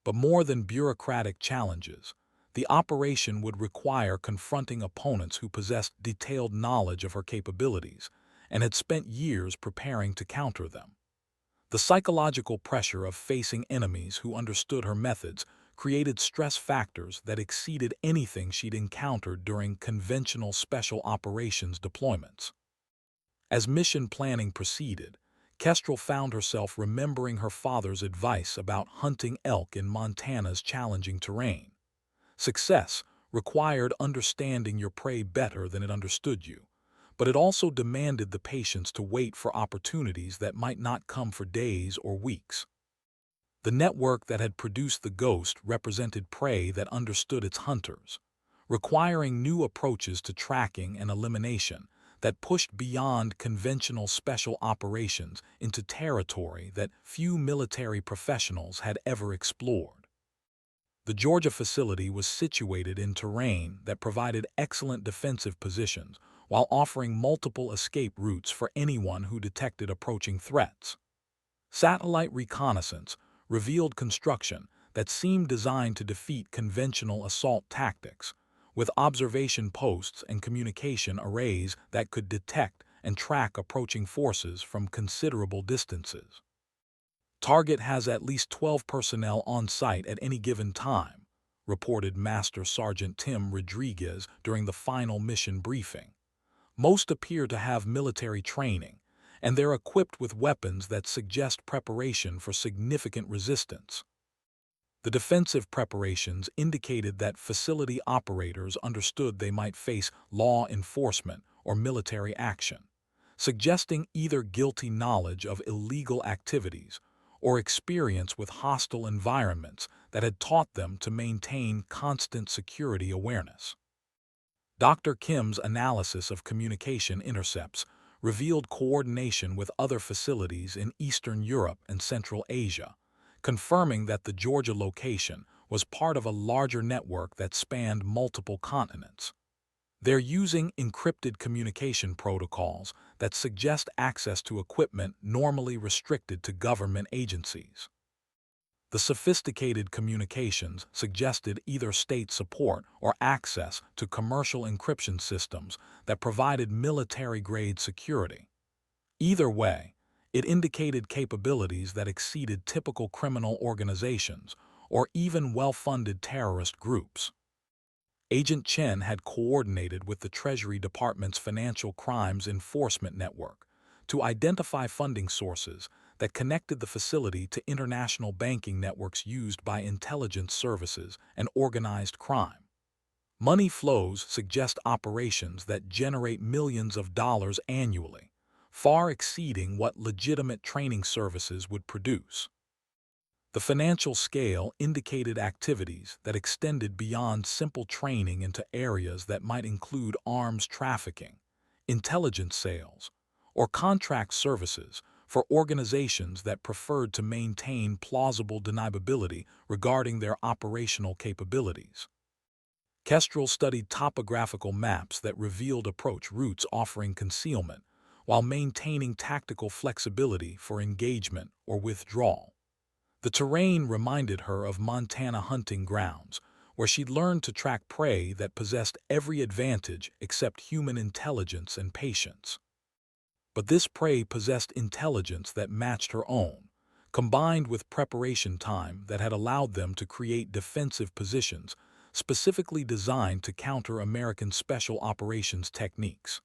But more than bureaucratic challenges, the operation would require confronting opponents who possessed detailed knowledge of her capabilities and had spent years preparing to counter them. The psychological pressure of facing enemies who understood her methods created stress factors that exceeded anything she'd encountered during conventional special operations deployments. As mission planning proceeded, Kestrel found herself remembering her father's advice about hunting elk in Montana's challenging terrain. Success required understanding your prey better than it understood you, but it also demanded the patience to wait for opportunities that might not come for days or weeks. The network that had produced the Ghost represented prey that understood its hunters, requiring new approaches to tracking and elimination that pushed beyond conventional special operations into territory that few military professionals had ever explored. The Georgia facility was situated in terrain that provided excellent defensive positions while offering multiple escape routes for anyone who detected approaching threats. Satellite reconnaissance revealed construction that seemed designed to defeat conventional assault tactics, with observation posts and communication arrays that could detect and track approaching forces from considerable distances. Target has at least 12 personnel on site at any given time, reported Master Sergeant Tim Rodriguez during the final mission briefing. Most appear to have military training, and they're equipped with weapons that suggest preparation for significant resistance. The defensive preparations indicated that facility operators understood they might face law enforcement or military action, suggesting either guilty knowledge of illegal activities or experience with hostile environments that had taught them to maintain constant security awareness. Dr. Kim's analysis of communication intercepts revealed coordination with other facilities in Eastern Europe and Central Asia, confirming that the Georgia location was part of a larger network that spanned multiple continents. They're using encrypted communication protocols that suggest access to equipment normally restricted to government agencies. The sophisticated communications suggested either state support or access to commercial encryption systems that provided military-grade security. Either way, it indicated capabilities that exceeded typical criminal organizations or even well-funded terrorist groups. Agent Chen had coordinated with the Treasury Department's Financial Crimes Enforcement Network to identify funding sources that connected the facility to international banking networks used by intelligence services and organized crime. Money flows suggest operations that generate millions of dollars annually, far exceeding what legitimate training services would produce. The financial scale indicated activities that extended beyond simple training into areas that might include arms trafficking, intelligence sales, or contract services for organizations that preferred to maintain plausible deniability regarding their operational capabilities. Kestrel studied topographical maps that revealed approach routes offering concealment while maintaining tactical flexibility for engagement or withdrawal. The terrain reminded her of Montana hunting grounds, where she'd learned to track prey that possessed every advantage except human intelligence and patience. But this prey possessed intelligence that matched her own, combined with preparation time that had allowed them to create defensive positions specifically designed to counter American special operations techniques.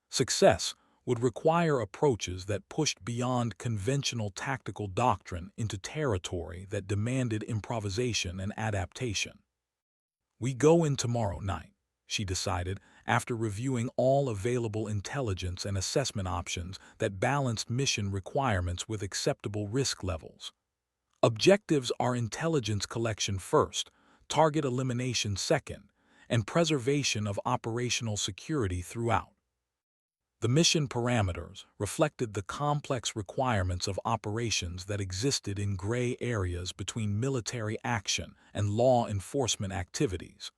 Success would require approaches that pushed beyond conventional tactical doctrine into territory that demanded improvisation and adaptation. "We go in tomorrow night," she decided after reviewing all available intelligence and assessment options that balanced mission requirements with acceptable risk levels. Objectives are intelligence collection first, target elimination second, and preservation of operational security throughout. The mission parameters reflected the complex requirements of operations that existed in gray areas between military action and law enforcement activities,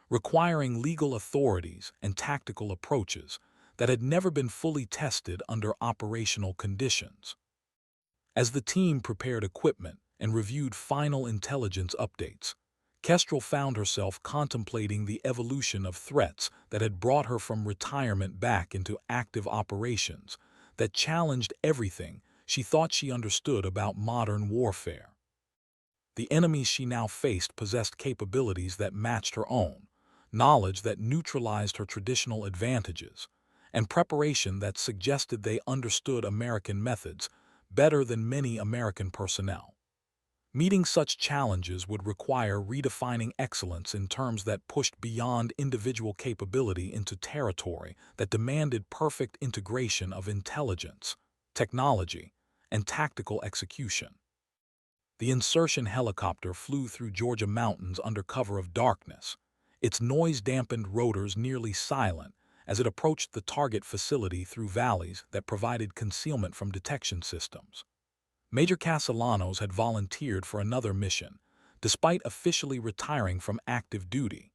requiring legal authorities and tactical approaches that had never been fully tested under operational conditions. As the team prepared equipment and reviewed final intelligence updates, Kestrel found herself contemplating the evolution of threats that had brought her from retirement back into active operations that challenged everything she thought she understood about modern warfare. The enemies she now faced possessed capabilities that matched her own, knowledge that neutralized her traditional advantages, and preparation that suggested they understood American methods better than many American personnel. Meeting such challenges would require redefining excellence in terms that pushed beyond individual capability into territory that demanded perfect integration of intelligence, technology, and tactical execution. The insertion helicopter flew through Georgia mountains under cover of darkness, its noise-dampened rotors nearly silent as it approached the target facility through valleys that provided concealment from detection systems. Major Castellanos had volunteered for another mission, despite officially retiring from active duty,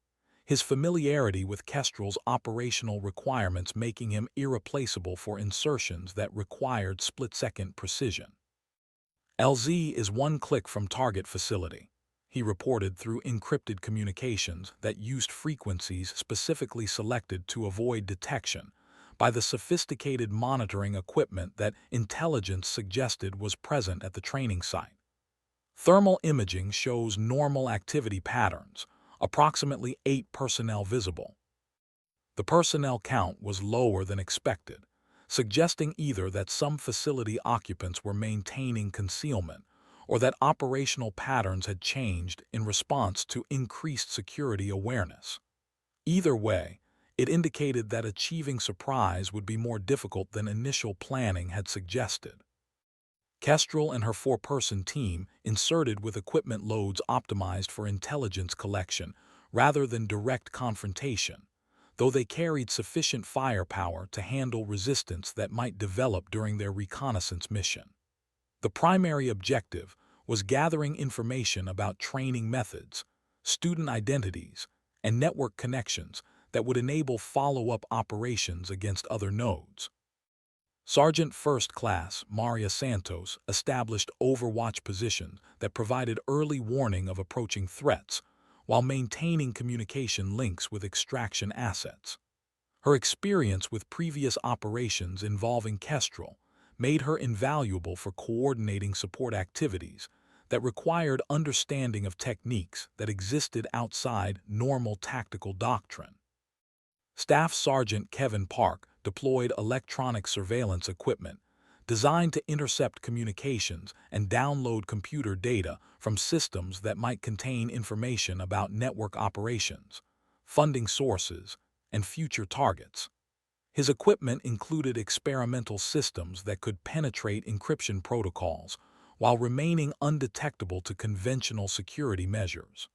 his familiarity with Kestrel's operational requirements making him irreplaceable for insertions that required split-second precision. LZ is one click from target facility, he reported through encrypted communications that used frequencies specifically selected to avoid detection by the sophisticated monitoring equipment that intelligence suggested was present at the training site. Thermal imaging shows normal activity patterns, approximately 8 personnel visible. The personnel count was lower than expected, suggesting either that some facility occupants were maintaining concealment or that operational patterns had changed in response to increased security awareness. Either way, it indicated that achieving surprise would be more difficult than initial planning had suggested. Kestrel and her 4-person team inserted with equipment loads optimized for intelligence collection rather than direct confrontation, though they carried sufficient firepower to handle resistance that might develop during their reconnaissance mission. The primary objective was gathering information about training methods, student identities, and network connections that would enable follow-up operations against other nodes. Sergeant First Class Maria Santos established overwatch positions that provided early warning of approaching threats while maintaining communication links with extraction assets. Her experience with previous operations involving Kestrel made her invaluable for coordinating support activities that required understanding of techniques that existed outside normal tactical doctrine. Staff Sergeant Kevin Park deployed electronic surveillance equipment designed to intercept communications and download computer data from systems that might contain information about network operations, funding sources, and future targets. His equipment included experimental systems that could penetrate encryption protocols while remaining undetectable to conventional security measures.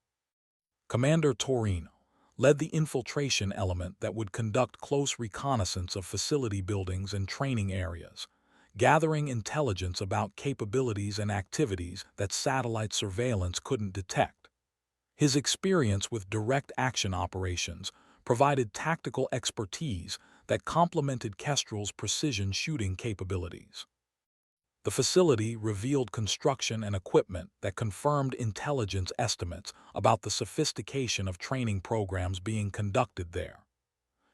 Commander Torino led the infiltration element that would conduct close reconnaissance of facility buildings and training areas, gathering intelligence about capabilities and activities that satellite surveillance couldn't detect. His experience with direct action operations provided tactical expertise that complemented Kestrel's precision shooting capabilities. The facility revealed construction and equipment that confirmed intelligence estimates about the sophistication of training programs being conducted there.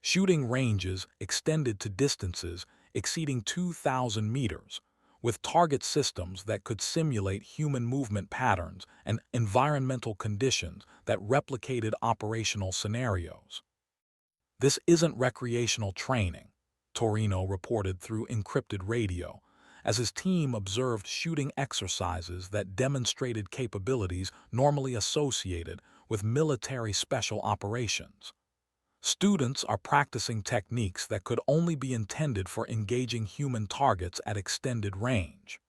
Shooting ranges extended to distances exceeding 2,000 meters, with target systems that could simulate human movement patterns and environmental conditions that replicated operational scenarios. "This isn't recreational training," Torino reported through encrypted radio, as his team observed shooting exercises that demonstrated capabilities normally associated with military special operations. Students are practicing techniques that could only be intended for engaging human targets at extended range.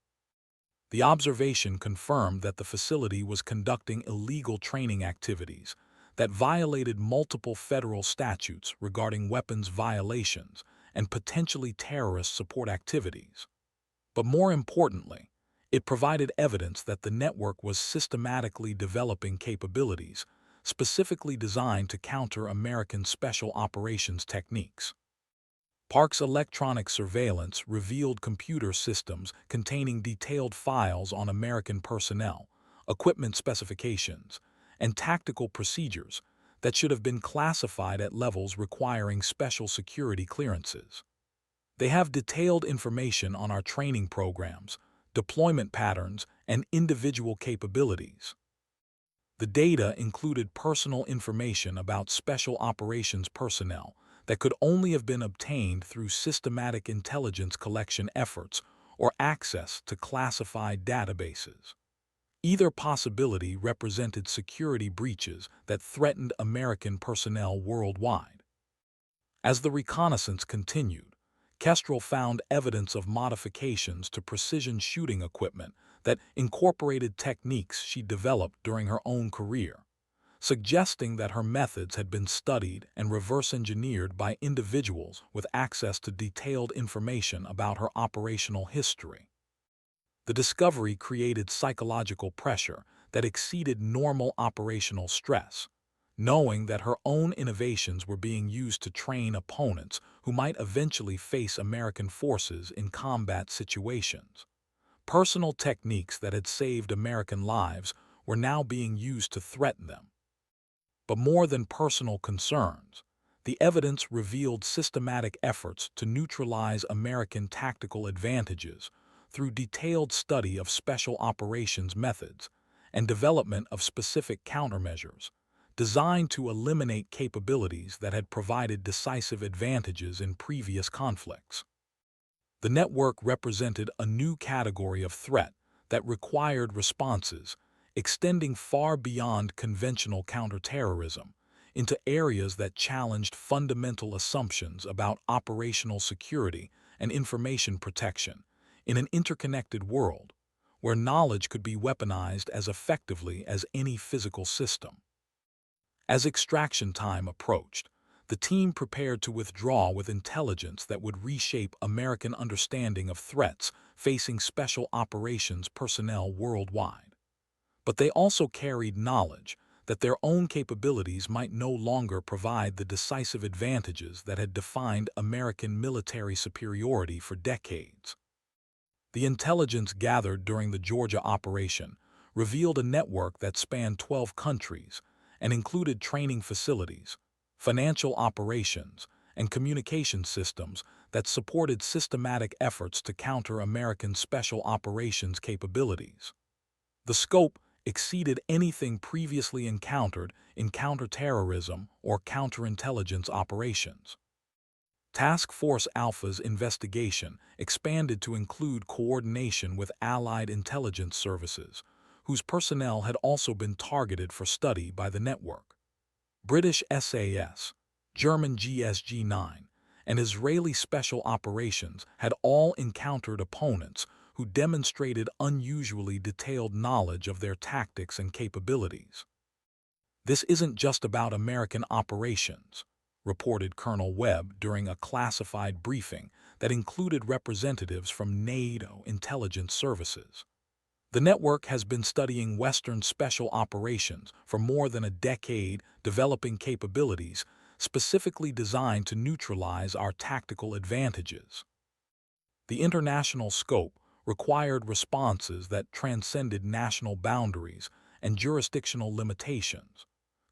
The observation confirmed that the facility was conducting illegal training activities that violated multiple federal statutes regarding weapons violations and potentially terrorist support activities. But more importantly, it provided evidence that the network was systematically developing capabilities specifically designed to counter American special operations techniques. Park's electronic surveillance revealed computer systems containing detailed files on American personnel, equipment specifications, and tactical procedures that should have been classified at levels requiring special security clearances. They have detailed information on our training programs, deployment patterns, and individual capabilities. The data included personal information about special operations personnel that could only have been obtained through systematic intelligence collection efforts or access to classified databases. Either possibility represented security breaches that threatened American personnel worldwide. As the reconnaissance continued, Kestrel found evidence of modifications to precision shooting equipment that incorporated techniques she developed during her own career, suggesting that her methods had been studied and reverse-engineered by individuals with access to detailed information about her operational history. The discovery created psychological pressure that exceeded normal operational stress, knowing that her own innovations were being used to train opponents who might eventually face American forces in combat situations. Personal techniques that had saved American lives were now being used to threaten them. But more than personal concerns, the evidence revealed systematic efforts to neutralize American tactical advantages through detailed study of special operations methods and development of specific countermeasures designed to eliminate capabilities that had provided decisive advantages in previous conflicts. The network represented a new category of threat that required responses extending far beyond conventional counterterrorism into areas that challenged fundamental assumptions about operational security and information protection in an interconnected world where knowledge could be weaponized as effectively as any physical system. As extraction time approached, the team prepared to withdraw with intelligence that would reshape American understanding of threats facing special operations personnel worldwide. But they also carried knowledge that their own capabilities might no longer provide the decisive advantages that had defined American military superiority for decades. The intelligence gathered during the Georgia operation revealed a network that spanned 12 countries and included training facilities, financial operations, and communication systems that supported systematic efforts to counter American special operations capabilities. The scope exceeded anything previously encountered in counterterrorism or counterintelligence operations. Task Force Alpha's investigation expanded to include coordination with allied intelligence services, whose personnel had also been targeted for study by the network. British SAS, German GSG-9, and Israeli Special Operations had all encountered opponents who demonstrated unusually detailed knowledge of their tactics and capabilities. "This isn't just about American operations," reported Colonel Webb during a classified briefing that included representatives from NATO intelligence services. The network has been studying Western special operations for more than a decade, developing capabilities specifically designed to neutralize our tactical advantages. The international scope required responses that transcended national boundaries and jurisdictional limitations,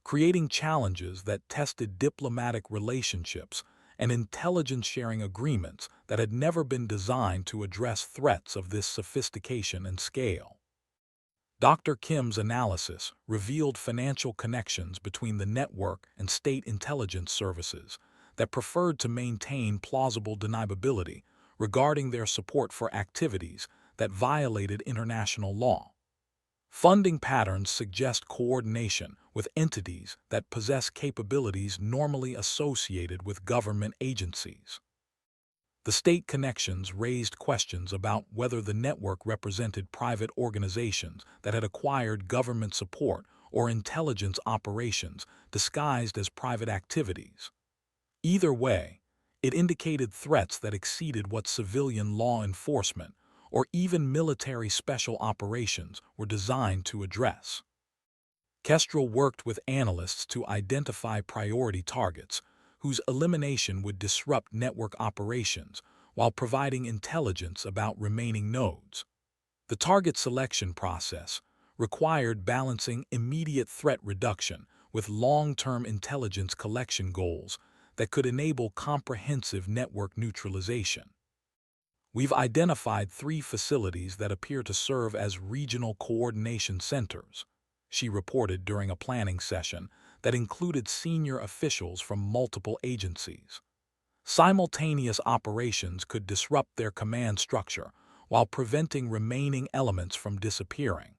creating challenges that tested diplomatic relationships and intelligence-sharing agreements that had never been designed to address threats of this sophistication and scale. Dr. Kim's analysis revealed financial connections between the network and state intelligence services that preferred to maintain plausible deniability regarding their support for activities that violated international law. Funding patterns suggest coordination with entities that possess capabilities normally associated with government agencies. The state connections raised questions about whether the network represented private organizations that had acquired government support or intelligence operations disguised as private activities. Either way, it indicated threats that exceeded what civilian law enforcement or even military special operations were designed to address. Kestrel worked with analysts to identify priority targets whose elimination would disrupt network operations while providing intelligence about remaining nodes. The target selection process required balancing immediate threat reduction with long-term intelligence collection goals that could enable comprehensive network neutralization. "We've identified 3 facilities that appear to serve as regional coordination centers," she reported during a planning session that included senior officials from multiple agencies. Simultaneous operations could disrupt their command structure while preventing remaining elements from disappearing.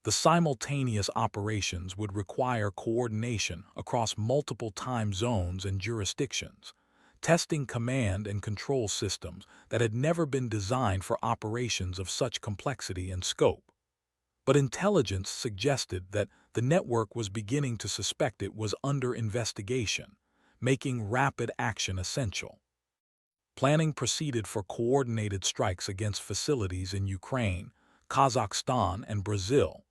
The simultaneous operations would require coordination across multiple time zones and jurisdictions, testing command and control systems that had never been designed for operations of such complexity and scope. but intelligence suggested that the network was beginning to suspect it was under investigation, making rapid action essential. Planning proceeded for coordinated strikes against facilities in Ukraine, Kazakhstan, and Brazil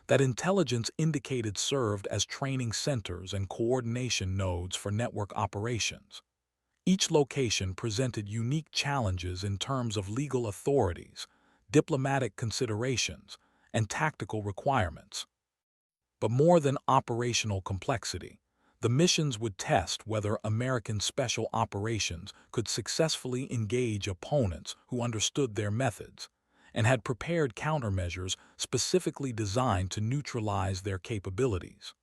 that intelligence indicated served as training centers and coordination nodes for network operations. Each location presented unique challenges in terms of legal authorities, diplomatic considerations, and tactical requirements. But more than operational complexity, the missions would test whether American special operations could successfully engage opponents who understood their methods and had prepared countermeasures specifically designed to neutralize their capabilities.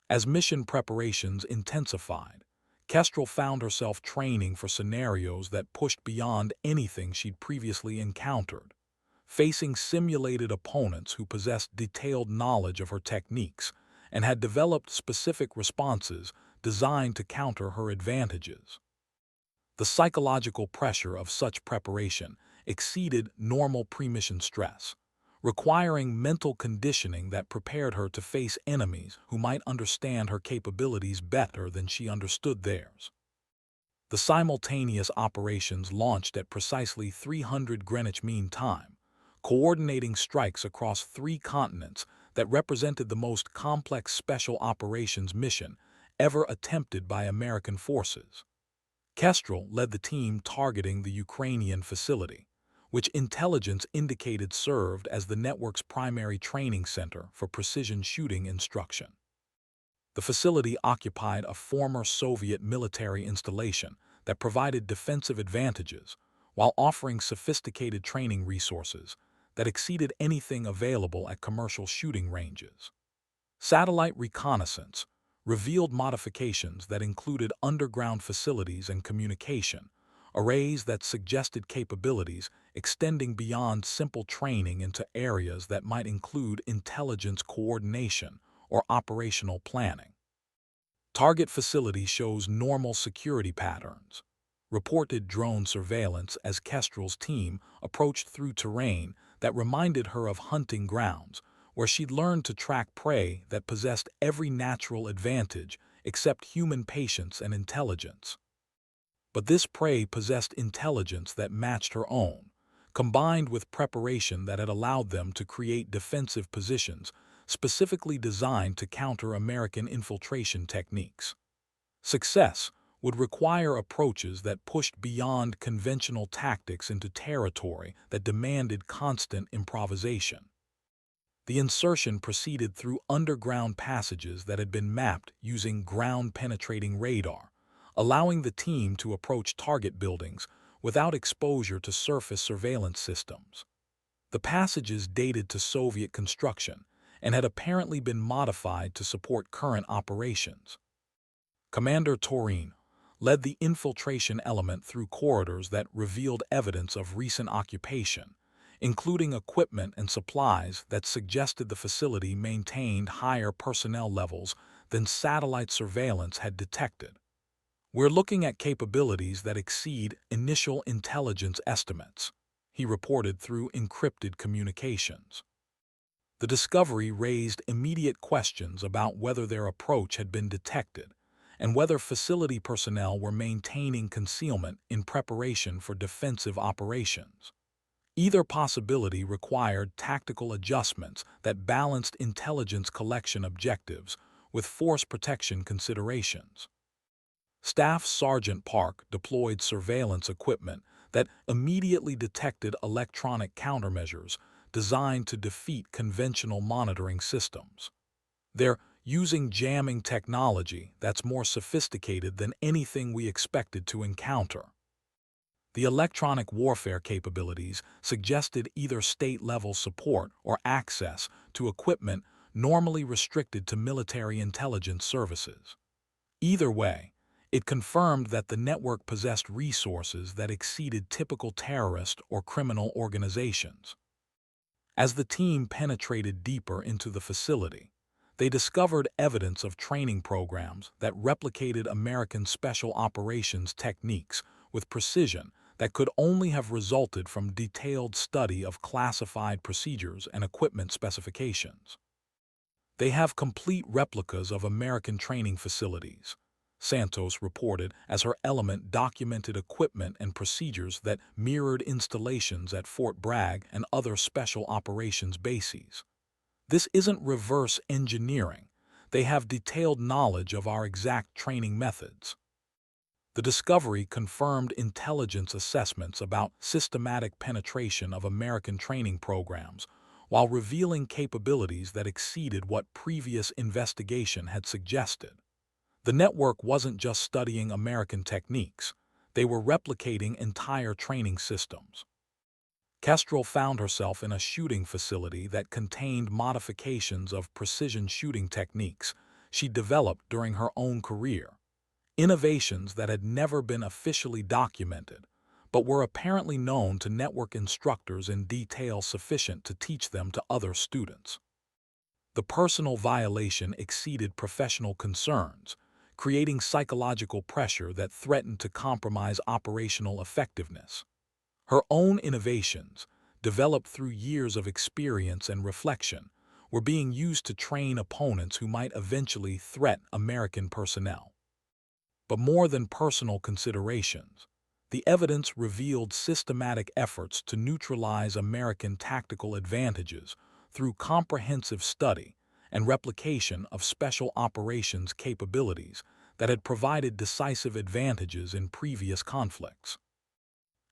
As mission preparations intensified, Kestrel found herself training for scenarios that pushed beyond anything she'd previously encountered, facing simulated opponents who possessed detailed knowledge of her techniques and had developed specific responses designed to counter her advantages. The psychological pressure of such preparation exceeded normal pre-mission stress, requiring mental conditioning that prepared her to face enemies who might understand her capabilities better than she understood theirs. The simultaneous operations launched at precisely 300 Greenwich Mean Time, coordinating strikes across 3 continents that represented the most complex special operations mission ever attempted by American forces. Kestrel led the team targeting the Ukrainian facility, which intelligence indicated served as the network's primary training center for precision shooting instruction. The facility occupied a former Soviet military installation that provided defensive advantages while offering sophisticated training resources that exceeded anything available at commercial shooting ranges. Satellite reconnaissance revealed modifications that included underground facilities and communication, arrays that suggested capabilities extending beyond simple training into areas that might include intelligence coordination or operational planning. Target facility shows normal security patterns. Reported drone surveillance as Kestrel's team approached through terrain that reminded her of hunting grounds, where she'd learned to track prey that possessed every natural advantage except human patience and intelligence. But this prey possessed intelligence that matched her own, combined with preparation that had allowed them to create defensive positions specifically designed to counter American infiltration techniques. Success would require approaches that pushed beyond conventional tactics into territory that demanded constant improvisation. The insertion proceeded through underground passages that had been mapped using ground-penetrating radar, allowing the team to approach target buildings without exposure to surface surveillance systems. The passages dated to Soviet construction and had apparently been modified to support current operations. Commander Torin led the infiltration element through corridors that revealed evidence of recent occupation, including equipment and supplies that suggested the facility maintained higher personnel levels than satellite surveillance had detected. "We're looking at capabilities that exceed initial intelligence estimates," he reported through encrypted communications. The discovery raised immediate questions about whether their approach had been detected and whether facility personnel were maintaining concealment in preparation for defensive operations. Either possibility required tactical adjustments that balanced intelligence collection objectives with force protection considerations. Staff Sergeant Park deployed surveillance equipment that immediately detected electronic countermeasures designed to defeat conventional monitoring systems. They're using jamming technology that's more sophisticated than anything we expected to encounter. The electronic warfare capabilities suggested either state-level support or access to equipment normally restricted to military intelligence services. Either way, it confirmed that the network possessed resources that exceeded typical terrorist or criminal organizations. As the team penetrated deeper into the facility, they discovered evidence of training programs that replicated American special operations techniques with precision that could only have resulted from detailed study of classified procedures and equipment specifications. They have complete replicas of American training facilities, Santos reported, as her Element documented equipment and procedures that mirrored installations at Fort Bragg and other special operations bases. This isn't reverse engineering. They have detailed knowledge of our exact training methods. The discovery confirmed intelligence assessments about systematic penetration of American training programs, while revealing capabilities that exceeded what previous investigation had suggested. The network wasn't just studying American techniques, they were replicating entire training systems. Kestrel found herself in a shooting facility that contained modifications of precision shooting techniques she developed during her own career, innovations that had never been officially documented, but were apparently known to network instructors in detail sufficient to teach them to other students. The personal violation exceeded professional concerns, creating psychological pressure that threatened to compromise operational effectiveness. Her own innovations, developed through years of experience and reflection, were being used to train opponents who might eventually threaten American personnel. But more than personal considerations, the evidence revealed systematic efforts to neutralize American tactical advantages through comprehensive study and replication of special operations capabilities that had provided decisive advantages in previous conflicts.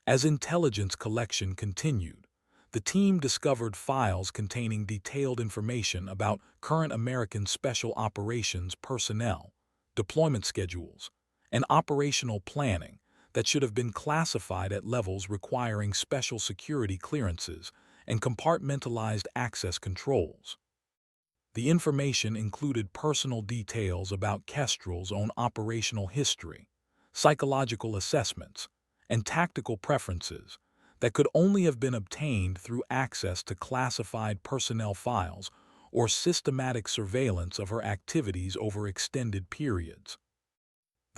As intelligence collection continued, the team discovered files containing detailed information about current American special operations personnel, deployment schedules, and operational planning that should have been classified at levels requiring special security clearances and compartmentalized access controls. The information included personal details about Kestrel's own operational history, psychological assessments, and tactical preferences that could only have been obtained through access to classified personnel files or systematic surveillance of her activities over extended periods.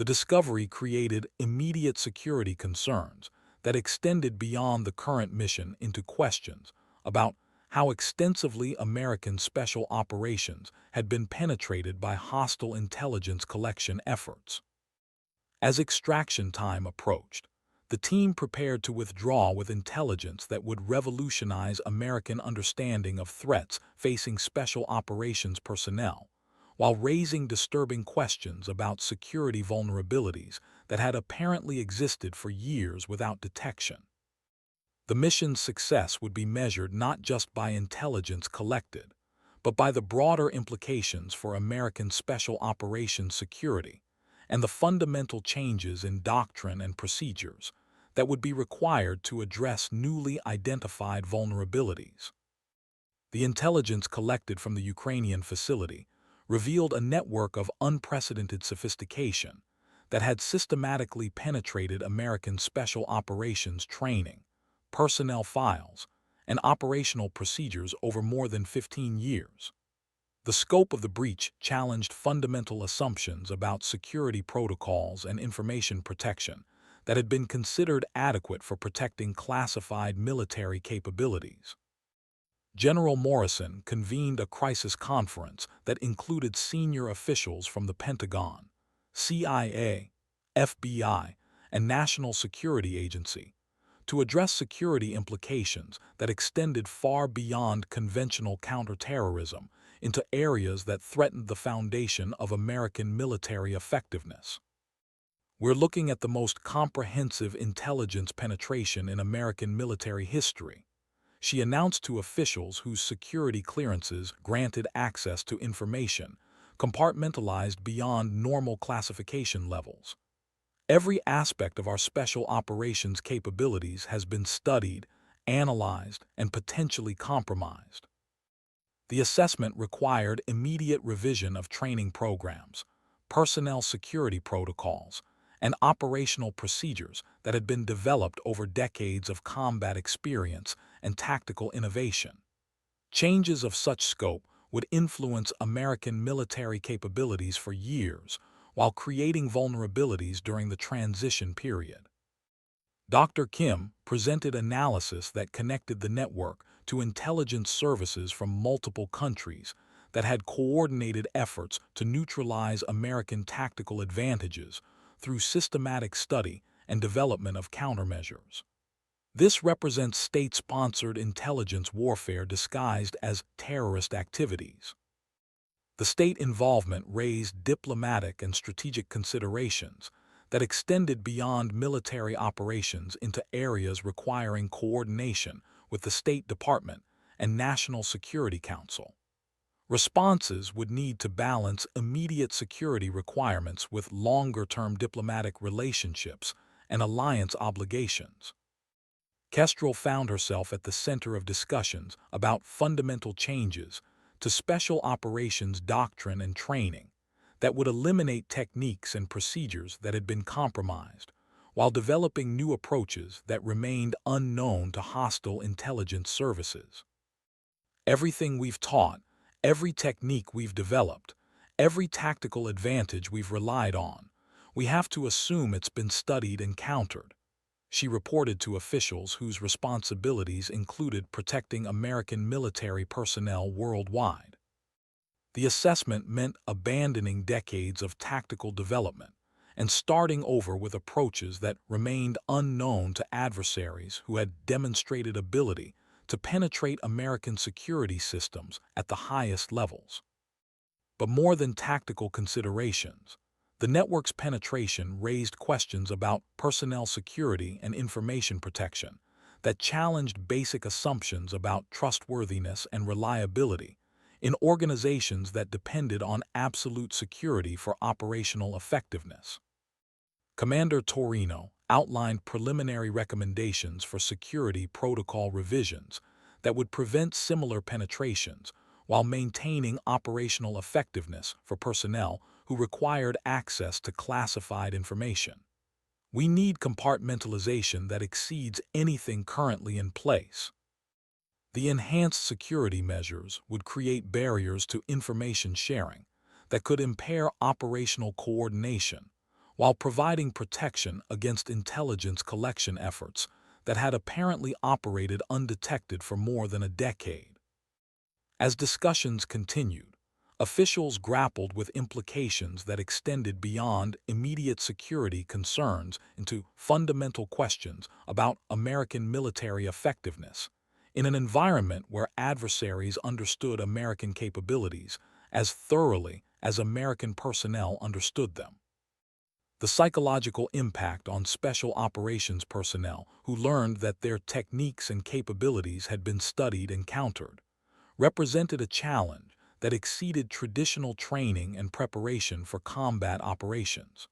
The discovery created immediate security concerns that extended beyond the current mission into questions about how extensively American special operations had been penetrated by hostile intelligence collection efforts. As extraction time approached, the team prepared to withdraw with intelligence that would revolutionize American understanding of threats facing special operations personnel, while raising disturbing questions about security vulnerabilities that had apparently existed for years without detection. The mission's success would be measured not just by intelligence collected, but by the broader implications for American special operations security and the fundamental changes in doctrine and procedures that would be required to address newly identified vulnerabilities. The intelligence collected from the Ukrainian facility revealed a network of unprecedented sophistication that had systematically penetrated American special operations training, personnel files, and operational procedures over more than 15 years. The scope of the breach challenged fundamental assumptions about security protocols and information protection that had been considered adequate for protecting classified military capabilities. General Morrison convened a crisis conference that included senior officials from the Pentagon, CIA, FBI, and National Security Agency to address security implications that extended far beyond conventional counterterrorism into areas that threatened the foundation of American military effectiveness. We're looking at the most comprehensive intelligence penetration in American military history, she announced to officials whose security clearances granted access to information compartmentalized beyond normal classification levels. Every aspect of our special operations capabilities has been studied, analyzed, and potentially compromised. The assessment required immediate revision of training programs, personnel security protocols, and operational procedures that had been developed over decades of combat experience and tactical innovation. Changes of such scope would influence American military capabilities for years while creating vulnerabilities during the transition period. Dr. Kim presented analysis that connected the network to intelligence services from multiple countries that had coordinated efforts to neutralize American tactical advantages through systematic study and development of countermeasures. This represents state-sponsored intelligence warfare disguised as terrorist activities. The state involvement raised diplomatic and strategic considerations that extended beyond military operations into areas requiring coordination with the State Department and National Security Council. Responses would need to balance immediate security requirements with longer-term diplomatic relationships and alliance obligations. Kestrel found herself at the center of discussions about fundamental changes to special operations doctrine and training that would eliminate techniques and procedures that had been compromised, while developing new approaches that remained unknown to hostile intelligence services. Everything we've taught, every technique we've developed, every tactical advantage we've relied on, we have to assume it's been studied and countered, she reported to officials whose responsibilities included protecting American military personnel worldwide. The assessment meant abandoning decades of tactical development and starting over with approaches that remained unknown to adversaries who had demonstrated ability to penetrate American security systems at the highest levels. But more than tactical considerations, the network's penetration raised questions about personnel security and information protection that challenged basic assumptions about trustworthiness and reliability in organizations that depended on absolute security for operational effectiveness. Commander Torino outlined preliminary recommendations for security protocol revisions that would prevent similar penetrations while maintaining operational effectiveness for personnel who required access to classified information. We need compartmentalization that exceeds anything currently in place. The enhanced security measures would create barriers to information sharing that could impair operational coordination while providing protection against intelligence collection efforts that had apparently operated undetected for more than a decade. As discussions continued, officials grappled with implications that extended beyond immediate security concerns into fundamental questions about American military effectiveness, in an environment where adversaries understood American capabilities as thoroughly as American personnel understood them. The psychological impact on special operations personnel who learned that their techniques and capabilities had been studied and countered represented a challenge that exceeded traditional training and preparation for combat operations.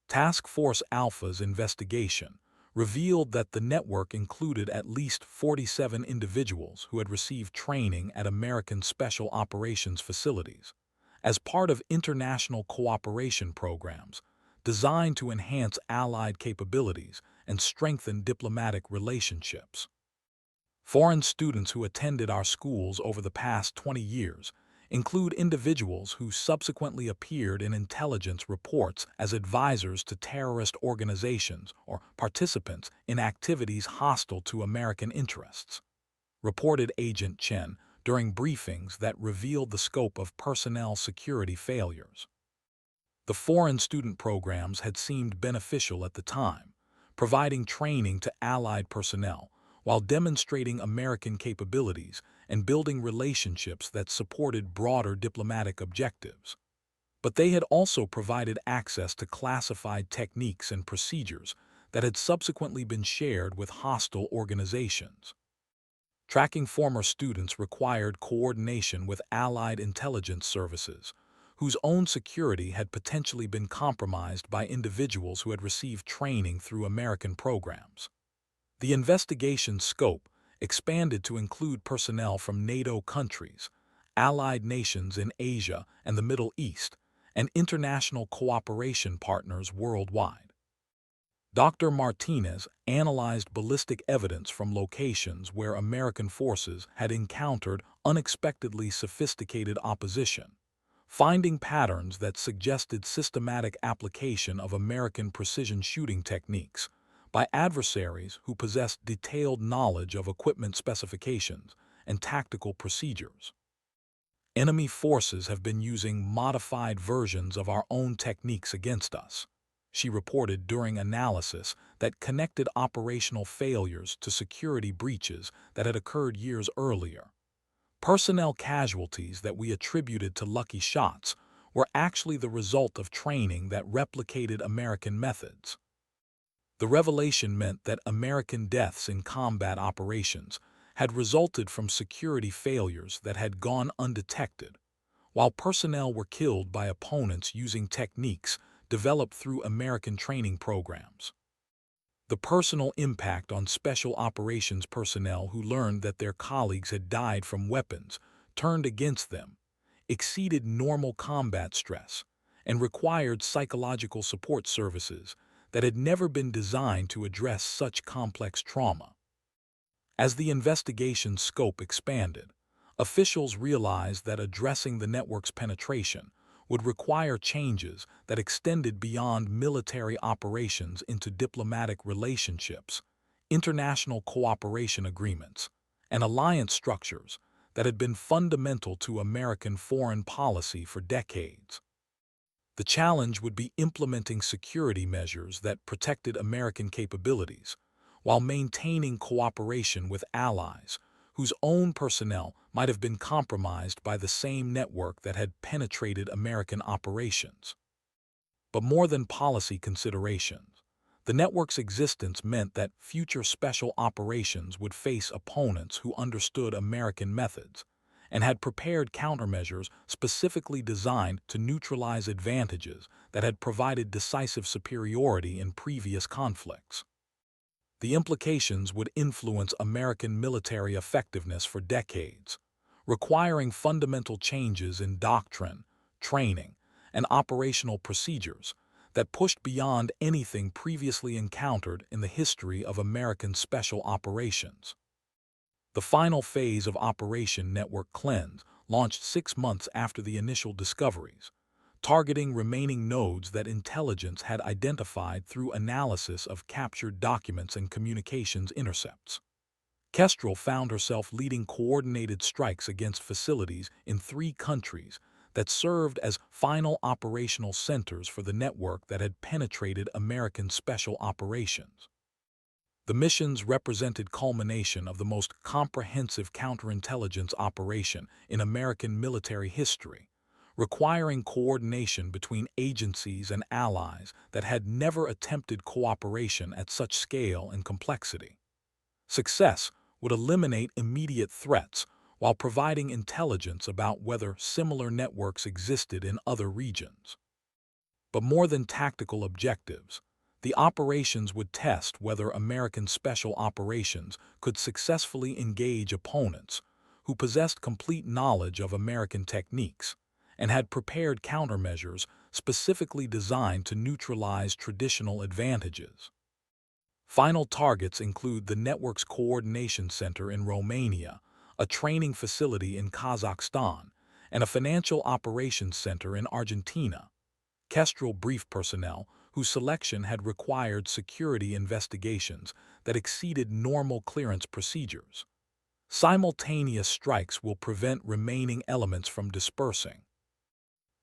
Task Force Alpha's investigation revealed that the network included at least 47 individuals who had received training at American Special Operations facilities as part of international cooperation programs designed to enhance allied capabilities and strengthen diplomatic relationships. Foreign students who attended our schools over the past 20 years include individuals who subsequently appeared in intelligence reports as advisors to terrorist organizations or participants in activities hostile to American interests, reported Agent Chen during briefings that revealed the scope of personnel security failures. The foreign student programs had seemed beneficial at the time, providing training to allied personnel while demonstrating American capabilities and building relationships that supported broader diplomatic objectives. But they had also provided access to classified techniques and procedures that had subsequently been shared with hostile organizations. Tracking former students required coordination with allied intelligence services, whose own security had potentially been compromised by individuals who had received training through American programs. The investigation's scope expanded to include personnel from NATO countries, allied nations in Asia and the Middle East, and international cooperation partners worldwide. Dr. Martinez analyzed ballistic evidence from locations where American forces had encountered unexpectedly sophisticated opposition, finding patterns that suggested systematic application of American precision shooting techniques, by adversaries who possessed detailed knowledge of equipment specifications and tactical procedures. Enemy forces have been using modified versions of our own techniques against us, she reported during analysis that connected operational failures to security breaches that had occurred years earlier. Personnel casualties that we attributed to lucky shots were actually the result of training that replicated American methods. The revelation meant that American deaths in combat operations had resulted from security failures that had gone undetected, while personnel were killed by opponents using techniques developed through American training programs. The personal impact on special operations personnel who learned that their colleagues had died from weapons turned against them exceeded normal combat stress and required psychological support services that had never been designed to address such complex trauma. As the investigation's scope expanded, officials realized that addressing the network's penetration would require changes that extended beyond military operations into diplomatic relationships, international cooperation agreements, and alliance structures that had been fundamental to American foreign policy for decades. The challenge would be implementing security measures that protected American capabilities while maintaining cooperation with allies whose own personnel might have been compromised by the same network that had penetrated American operations. But more than policy considerations, the network's existence meant that future special operations would face opponents who understood American methods and had prepared countermeasures specifically designed to neutralize advantages that had provided decisive superiority in previous conflicts. The implications would influence American military effectiveness for decades, requiring fundamental changes in doctrine, training, and operational procedures that pushed beyond anything previously encountered in the history of American special operations. The final phase of Operation Network Cleanse launched 6 months after the initial discoveries, targeting remaining nodes that intelligence had identified through analysis of captured documents and communications intercepts. Kestrel found herself leading coordinated strikes against facilities in 3 countries that served as final operational centers for the network that had penetrated American special operations. The missions represented culmination of the most comprehensive counterintelligence operation in American military history, requiring coordination between agencies and allies that had never attempted cooperation at such scale and complexity. Success would eliminate immediate threats while providing intelligence about whether similar networks existed in other regions. But more than tactical objectives, the operations would test whether American special operations could successfully engage opponents who possessed complete knowledge of American techniques and had prepared countermeasures specifically designed to neutralize traditional advantages. Final targets include the network's coordination center in Romania, a training facility in Kazakhstan, and a financial operations center in Argentina. Kestrel briefed personnel whose selection had required security investigations that exceeded normal clearance procedures. Simultaneous strikes will prevent remaining elements from dispersing.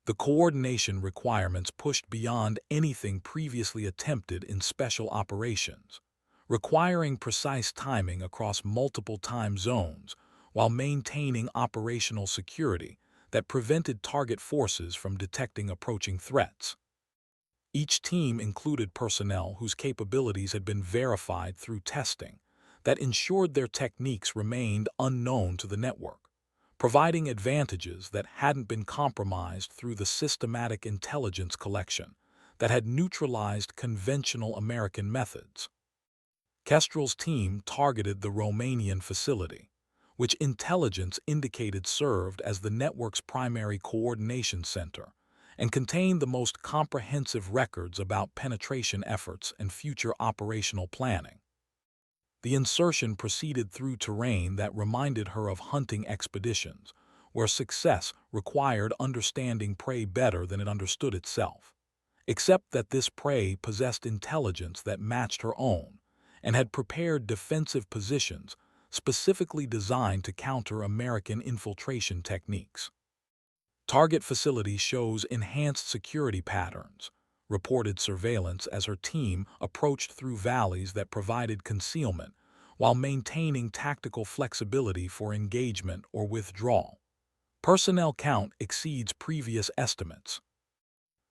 The coordination requirements pushed beyond anything previously attempted in special operations, requiring precise timing across multiple time zones while maintaining operational security that prevented target forces from detecting approaching threats. Each team included personnel whose capabilities had been verified through testing that ensured their techniques remained unknown to the network, providing advantages that hadn't been compromised through the systematic intelligence collection that had neutralized conventional American methods. Kestrel's team targeted the Romanian facility, which intelligence indicated served as the network's primary coordination center and contained the most comprehensive records about penetration efforts and future operational planning. The insertion proceeded through terrain that reminded her of hunting expeditions, where success required understanding prey better than it understood itself, except that this prey possessed intelligence that matched her own and had prepared defensive positions specifically designed to counter American infiltration techniques. Target facility shows enhanced security patterns, reported surveillance as her team approached through valleys that provided concealment while maintaining tactical flexibility for engagement or withdrawal. Personnel count exceeds previous estimates.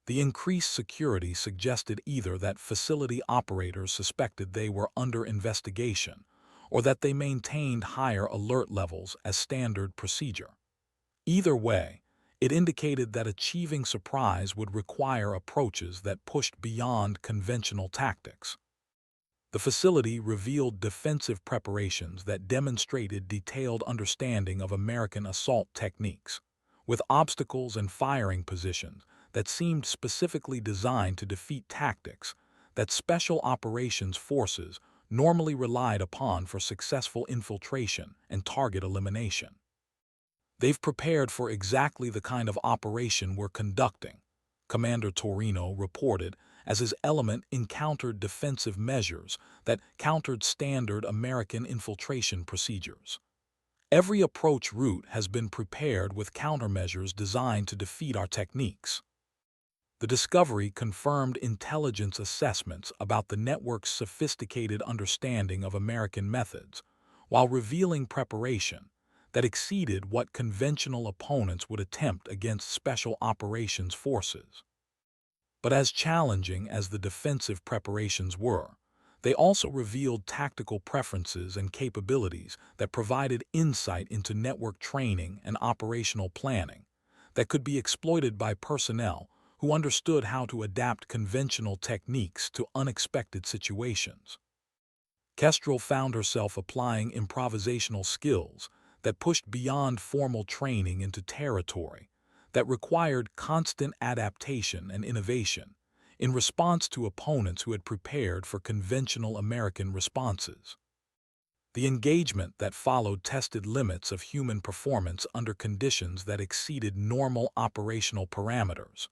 The increased security suggested either that facility operators suspected they were under investigation or that they maintained higher alert levels as standard procedure. Either way, it indicated that achieving surprise would require approaches that pushed beyond conventional tactics. The facility revealed defensive preparations that demonstrated detailed understanding of American assault techniques, with obstacles and firing positions that seemed specifically designed to defeat tactics that special operations forces normally relied upon for successful infiltration and target elimination. "They've prepared for exactly the kind of operation we're conducting," Commander Torino reported as his element encountered defensive measures that countered standard American infiltration procedures. "Every approach route has been prepared with countermeasures designed to defeat our techniques." The discovery confirmed intelligence assessments about the network's sophisticated understanding of American methods, while revealing preparation that exceeded what conventional opponents would attempt against special operations forces. But as challenging as the defensive preparations were, they also revealed tactical preferences and capabilities that provided insight into network training and operational planning that could be exploited by personnel who understood how to adapt conventional techniques to unexpected situations. Kestrel found herself applying improvisational skills that pushed beyond formal training into territory that required constant adaptation and innovation in response to opponents who had prepared for conventional American responses. The engagement that followed tested limits of human performance under conditions that exceeded normal operational parameters,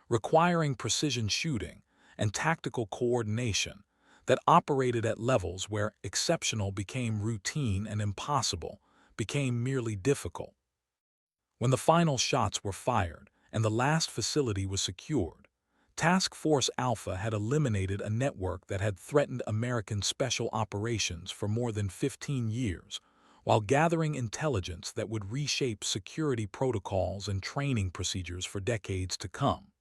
requiring precision shooting and tactical coordination that operated at levels where exceptional became routine and impossible became merely difficult. When the final shots were fired and the last facility was secured, Task Force Alpha had eliminated a network that had threatened American special operations for more than 15 years, while gathering intelligence that would reshape security protocols and training procedures for decades to come.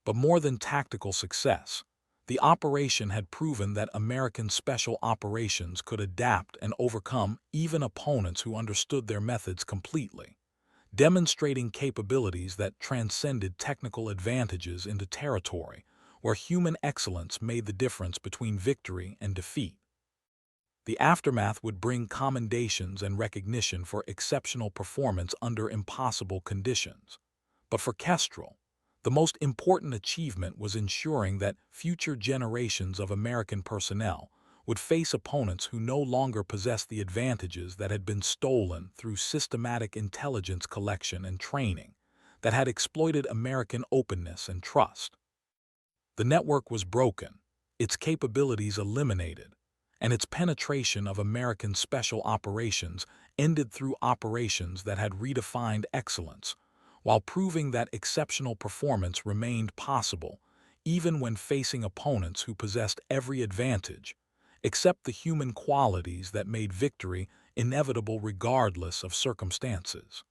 But more than tactical success, the operation had proven that American special operations could adapt and overcome even opponents who understood their methods completely, demonstrating capabilities that transcended technical advantages into territory where human excellence made the difference between victory and defeat. The aftermath would bring commendations and recognition for exceptional performance under impossible conditions. But for Kestrel, the most important achievement was ensuring that future generations of American personnel would face opponents who no longer possessed the advantages that had been stolen through systematic intelligence collection and training that had exploited American openness and trust. The network was broken, its capabilities eliminated, and its penetration of American special operations ended through operations that had redefined excellence, while proving that exceptional performance remained possible even when facing opponents who possessed every advantage, except the human qualities that made victory inevitable regardless of circumstances.